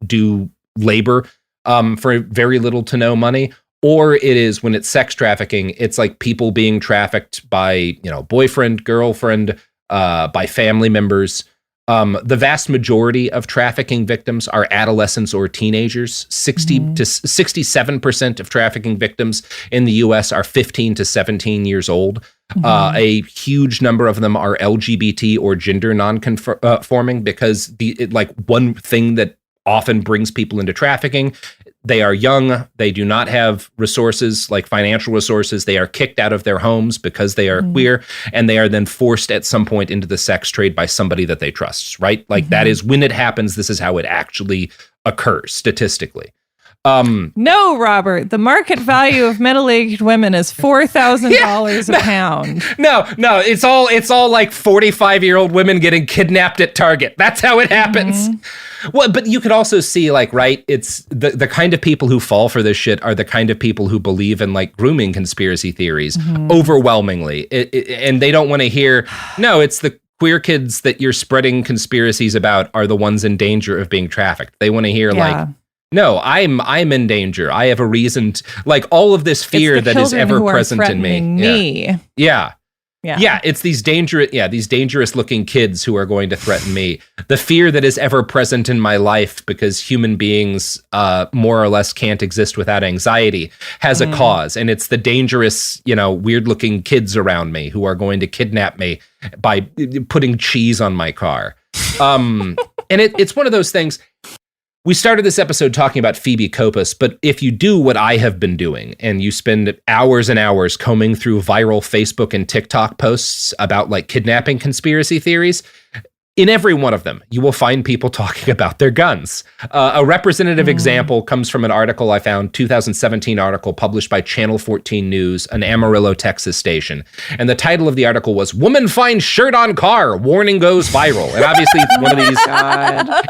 do labor for very little to no money. Or it is when it's sex trafficking, it's like people being trafficked by, boyfriend, girlfriend, by family members. The vast majority of trafficking victims are adolescents or teenagers. 60 to 67% of trafficking victims in the US are 15 to 17 years old. A huge number of them are LGBT or gender non-conforming, because one thing that often brings people into trafficking, they are young, they do not have resources like financial resources, they are kicked out of their homes because they are queer, and they are then forced at some point into the sex trade by somebody that they trust, right? Like that is when it happens, this is how it actually occurs statistically. No, Robert, the market value of middle-aged women is $4,000 a pound. No, it's all like 45-year-old women getting kidnapped at Target. That's how it happens. Well, but you could also see like, right, it's the kind of people who fall for this shit are the kind of people who believe in like grooming conspiracy theories overwhelmingly. And they don't want to hear, no, it's the queer kids that you're spreading conspiracies about are the ones in danger of being trafficked. They want to hear like, no, I'm in danger. I have a reason like all of this fear that is ever present in me. Yeah, it's these dangerous looking kids who are going to threaten me. The fear that is ever present in my life because human beings more or less can't exist without anxiety has a cause. And it's the dangerous, weird looking kids around me who are going to kidnap me by putting cheese on my car. And it's one of those things. We started this episode talking about Phoebe Kopus, but if you do what I have been doing and you spend hours and hours combing through viral Facebook and TikTok posts about like kidnapping conspiracy theories, in every one of them, you will find people talking about their guns. A representative example comes from an article I found, 2017 article published by Channel 14 News, an Amarillo, Texas station. And the title of the article was, "Woman Finds Shirt on Car, Warning Goes Viral." And obviously one of these,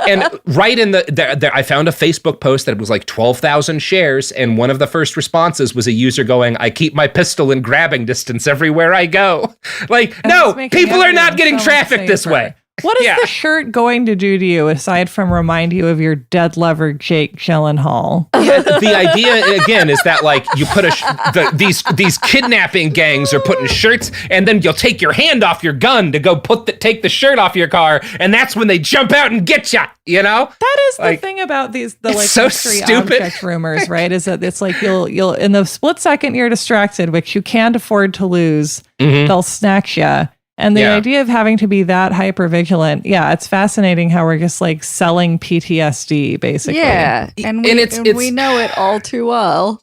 and right in the I found a Facebook post that was like 12,000 shares. And one of the first responses was a user going, "I keep my pistol in grabbing distance everywhere I go." Like, no, people are not getting trafficked this way. What is the shirt going to do to you aside from remind you of your dead lover, Jake Gyllenhaal? Yeah, the idea again is that like you put these kidnapping gangs are putting shirts, and then you'll take your hand off your gun to go take the shirt off your car, and that's when they jump out and get you. You know, that is the thing about the like so mystery stupid object rumors, right? Is that it's like you'll in the split second you're distracted, which you can't afford to lose, they'll snatch you. And the idea of having to be that hyper vigilant, it's fascinating how we're just like selling PTSD, basically. Yeah, and we know it all too well.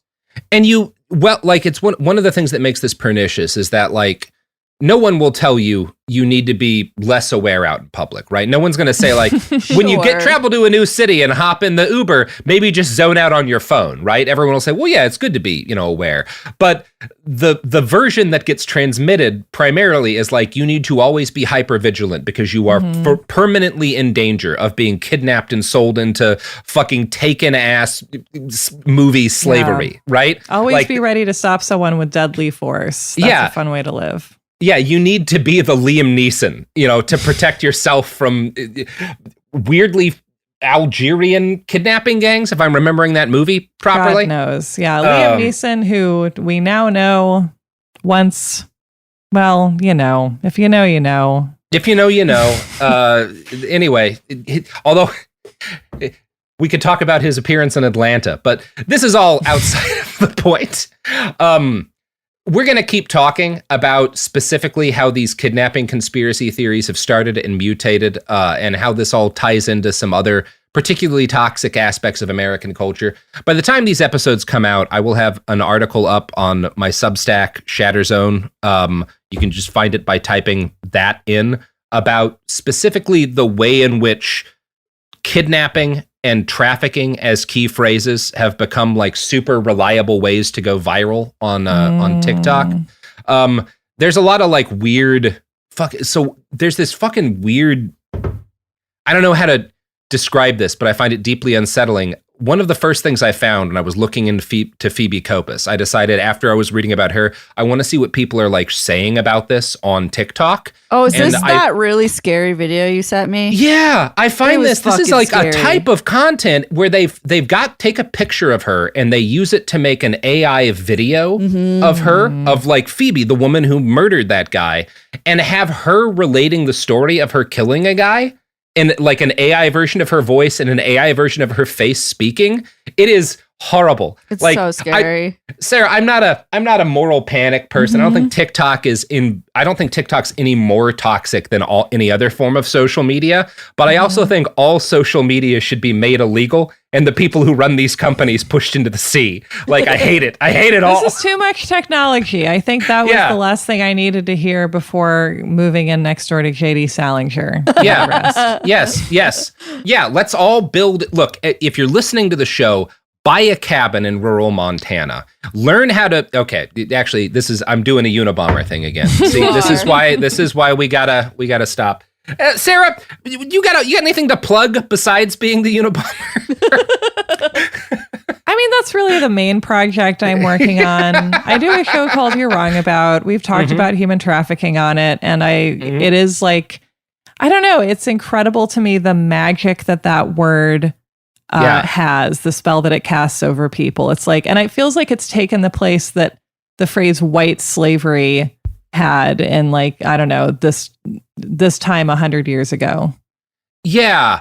And it's one of the things that makes this pernicious is that like no one will tell you need to be less aware out in public, right? No one's going to say like, when you travel to a new city and hop in the Uber, maybe just zone out on your phone, right? Everyone will say, well, yeah, it's good to be, aware. But the version that gets transmitted primarily is like, you need to always be hyper vigilant because you are permanently in danger of being kidnapped and sold into fucking taken ass movie slavery, right? Always be ready to stop someone with deadly force. That's a fun way to live. Yeah, you need to be the Liam Neeson, to protect yourself from weirdly Algerian kidnapping gangs, if I'm remembering that movie properly. God knows. Yeah, Liam Neeson, who we now know once, well, if you know, you know. If you know, you know. Anyway, although we could talk about his appearance in Atlanta, but this is all outside of the point. We're going to keep talking about specifically how these kidnapping conspiracy theories have started and mutated, and how this all ties into some other particularly toxic aspects of American culture. By the time these episodes come out, I will have an article up on my Substack, Shatterzone. You can just find it by typing that in, about specifically the way in which kidnapping and trafficking as key phrases have become like super reliable ways to go viral on TikTok. There's a lot of like weird so there's this fucking weird, I don't know how to describe this, but I find it deeply unsettling. One of the first things I found when I was looking into Phoebe Kopis, I decided after I was reading about her, I want to see what people are like saying about this on TikTok. Oh, is this that really scary video you sent me? Yeah, I find this is like scary. A type of content where they've take a picture of her and they use it to make an AI video of her, of like Phoebe, the woman who murdered that guy, and have her relating the story of her killing a guy. And like an AI version of her voice and an AI version of her face speaking. It is horrible. It's like, so scary. Sarah, I'm not a moral panic person. I don't think TikTok's any more toxic than any other form of social media. But I also think all social media should be made illegal and the people who run these companies pushed into the sea. Like, I hate it. I hate it all. This is too much technology. I think that was the last thing I needed to hear before moving in next door to JD Salinger. Yeah. Yes. Yeah, let's all build. Look, if you're listening to the show, buy a cabin in rural Montana. Learn how to. Okay, actually, I'm doing a Unabomber thing again. See, this is why we gotta stop. Sarah, you got anything to plug besides being the Unabomber? I mean, that's really the main project I'm working on. I do a show called You're Wrong About. We've talked about human trafficking on it, and it is like, I don't know, it's incredible to me the magic that word has, the spell that it casts over people. It's like, and it feels like it's taken the place that the phrase white slavery had in like, I don't know, this time 100 years ago. Yeah.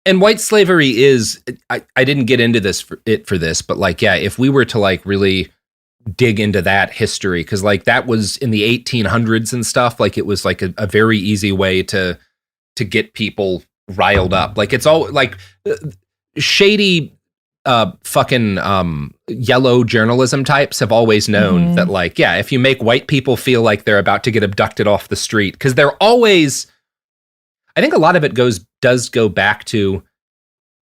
And white slavery is, I didn't get into this for this, but like, yeah, if we were to like really dig into that history, because like that was in the 1800s and stuff, like it was like a very easy way to get people riled up. Like it's all like shady fucking yellow journalism types have always known that like, yeah, if you make white people feel like they're about to get abducted off the street, because they're always, I think a lot of it does go back to,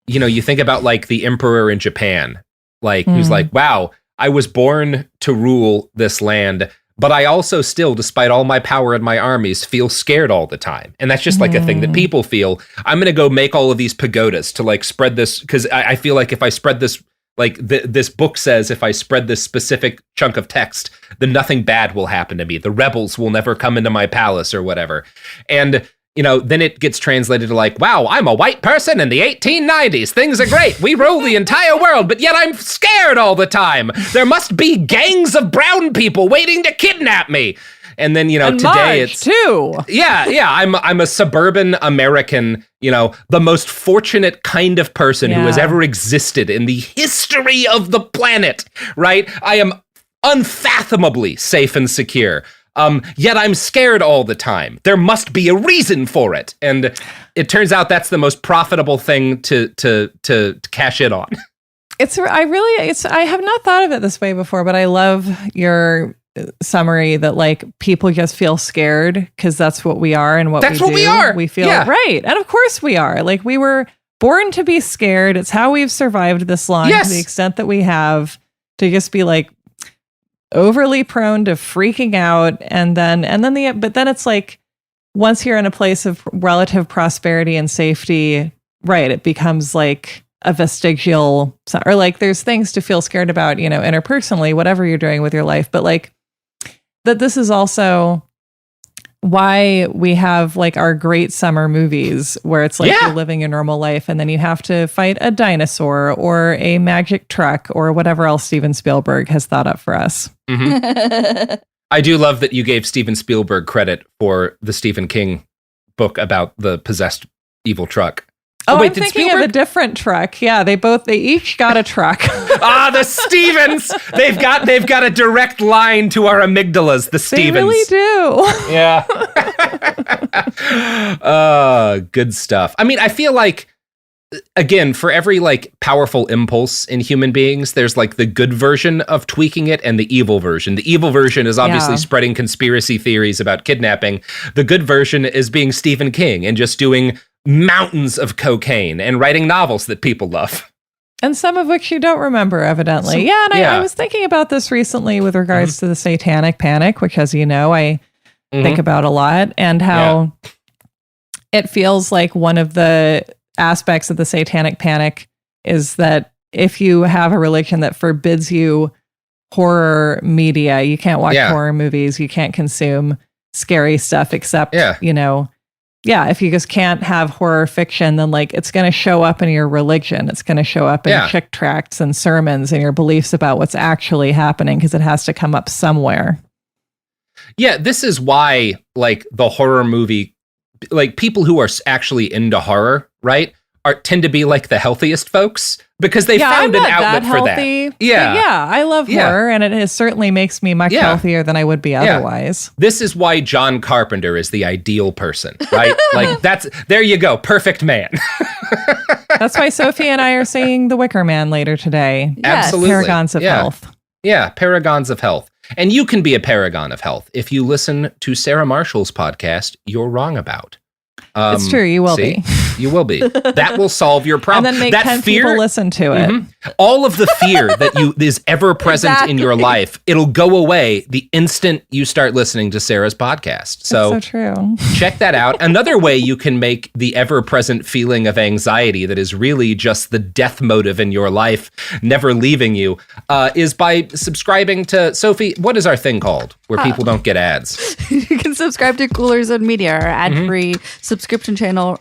you think about like the emperor in Japan, like who's like, wow, I was born to rule this land, but I also still, despite all my power and my armies, feel scared all the time. And that's just like a thing that people feel. I'm going to go make all of these pagodas to like spread this, because I feel like if I spread this, like this book says, if I spread this specific chunk of text, then nothing bad will happen to me. The rebels will never come into my palace or whatever. And then it gets translated to like, wow, I'm a white person in the 1890s. Things are great. We rule the entire world, but yet I'm scared all the time. There must be gangs of brown people waiting to kidnap me. And then, and today Marge, it's too. Yeah. I'm a suburban American, the most fortunate kind of person who has ever existed in the history of the planet, right? I am unfathomably safe and secure. Yet I'm scared all the time. There must be a reason for it. And it turns out that's the most profitable thing to cash in on. I have not thought of it this way before, but I love your summary that like people just feel scared because that's what we are and that's what we are. We feel right. And of course we are. Like we were born to be scared. It's how we've survived this long to the extent that we have, to just be like overly prone to freaking out. But then it's like, once you're in a place of relative prosperity and safety, right, it becomes like a vestigial, or like there's things to feel scared about, interpersonally, whatever you're doing with your life. But like that, this is also why we have like our great summer movies where it's like you're living a normal life and then you have to fight a dinosaur or a magic truck or whatever else Steven Spielberg has thought up for us. Mm-hmm. I do love that you gave Steven Spielberg credit for the Stephen King book about the possessed evil truck. Oh, wait, I'm thinking of a different truck. Yeah, they each got a truck. The Stevens! They've got a direct line to our amygdalas, the Stevens. They really do. Yeah. Good stuff. I mean, I feel like, again, for every like powerful impulse in human beings, there's like the good version of tweaking it and the evil version. The evil version is obviously spreading conspiracy theories about kidnapping. The good version is being Stephen King and just doing mountains of cocaine and writing novels that people love. And some of which you don't remember, evidently. I was thinking about this recently with regards to the Satanic Panic, which, as you know, I think about a lot, and how it feels like one of the aspects of the Satanic Panic is that if you have a religion that forbids you horror media, you can't watch horror movies, you can't consume scary stuff except, if you just can't have horror fiction, then like it's going to show up in your religion. It's going to show up in chick tracts and sermons and your beliefs about what's actually happening because it has to come up somewhere. Yeah, this is why like the horror movie, like people who are actually into horror, right, tend to be like the healthiest folks because they found an outlet for that. Yeah, I love horror, and it certainly makes me much healthier than I would be otherwise. This is why John Carpenter is the ideal person, right? Like there you go, perfect man. That's why Sophie and I are seeing The Wicker Man later today. Yes. Absolutely. Paragons of health. Yeah, paragons of health. And you can be a paragon of health if you listen to Sarah Marshall's podcast, You're Wrong About. It's true, you will be. You will be. That will solve your problem. And then make 10 people listen to it. All of the fear that is ever present in your life, it'll go away the instant you start listening to Sarah's podcast. So true. Check that out. Another way you can make the ever-present feeling of anxiety that is really just the death motive in your life never leaving you is by subscribing to, Sophie, what is our thing called where people don't get ads? You can subscribe to Cooler Zone Media, our ad-free subscription channel.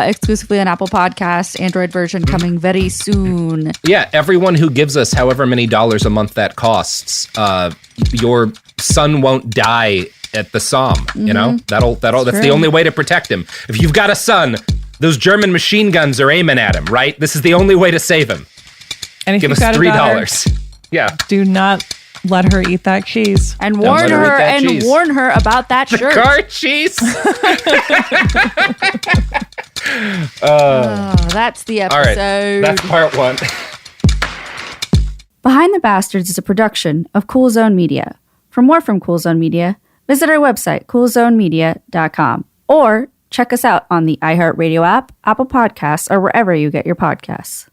Exclusively on Apple Podcasts, Android version coming very soon. Yeah, everyone who gives us however many dollars a month that costs, your son won't die at the Somme. You know, that's the only way to protect him. If you've got a son, those German machine guns are aiming at him, right? This is the only way to save him. And if give us $3. Yeah. Do not let her eat that cheese. And warn her about that the shirt. Car cheese. That's the episode. All right, that's part one. Behind the Bastards is a production of Cool Zone Media. For more from Cool Zone Media, visit our website, coolzonemedia.com, or check us out on the iHeartRadio app, Apple Podcasts, or wherever you get your podcasts.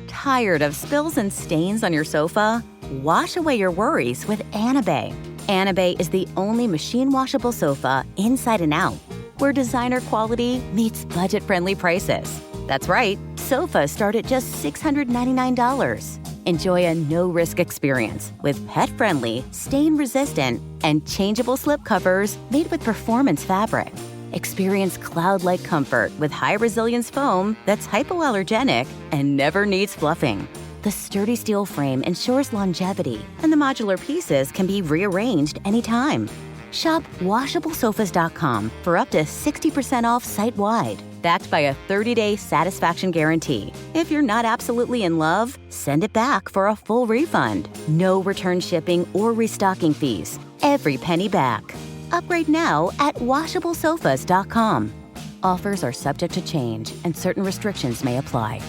Tired of spills and stains on your sofa? Wash away your worries with Anabay. Anabay is the only machine washable sofa inside and out, where designer quality meets budget-friendly prices. That's right, sofas start at just $699. Enjoy a no-risk experience with pet-friendly, stain-resistant, and changeable slip covers made with performance fabric. Experience cloud-like comfort with high-resilience foam that's hypoallergenic and never needs fluffing. The sturdy steel frame ensures longevity, and the modular pieces can be rearranged anytime. Shop WashableSofas.com for up to 60% off site-wide, backed by a 30-day satisfaction guarantee. If you're not absolutely in love, send it back for a full refund. No return shipping or restocking fees. Every penny back. Upgrade now at WashableSofas.com. Offers are subject to change, and certain restrictions may apply.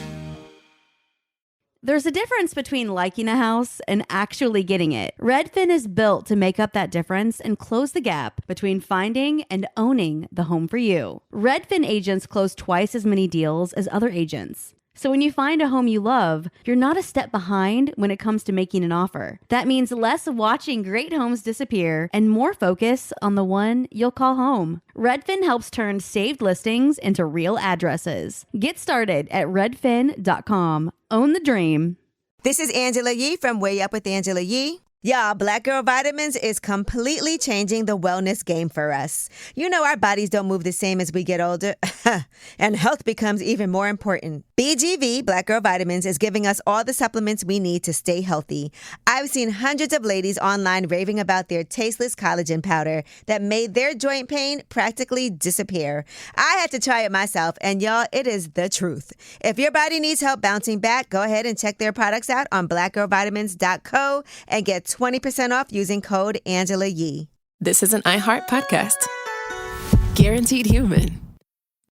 There's a difference between liking a house and actually getting it. Redfin is built to make up that difference and close the gap between finding and owning the home for you. Redfin agents close twice as many deals as other agents. So when you find a home you love, you're not a step behind when it comes to making an offer. That means less watching great homes disappear and more focus on the one you'll call home. Redfin helps turn saved listings into real addresses. Get started at redfin.com. Own the dream. This is Angela Yee from Way Up with Angela Yee. Y'all, Black Girl Vitamins is completely changing the wellness game for us. You know our bodies don't move the same as we get older, and health becomes even more important. BGV, Black Girl Vitamins, is giving us all the supplements we need to stay healthy. I've seen hundreds of ladies online raving about their tasteless collagen powder that made their joint pain practically disappear. I had to try it myself, and y'all, it is the truth. If your body needs help bouncing back, go ahead and check their products out on blackgirlvitamins.co and get 20% off using code Angela Yee. This is an iHeart podcast. Guaranteed human.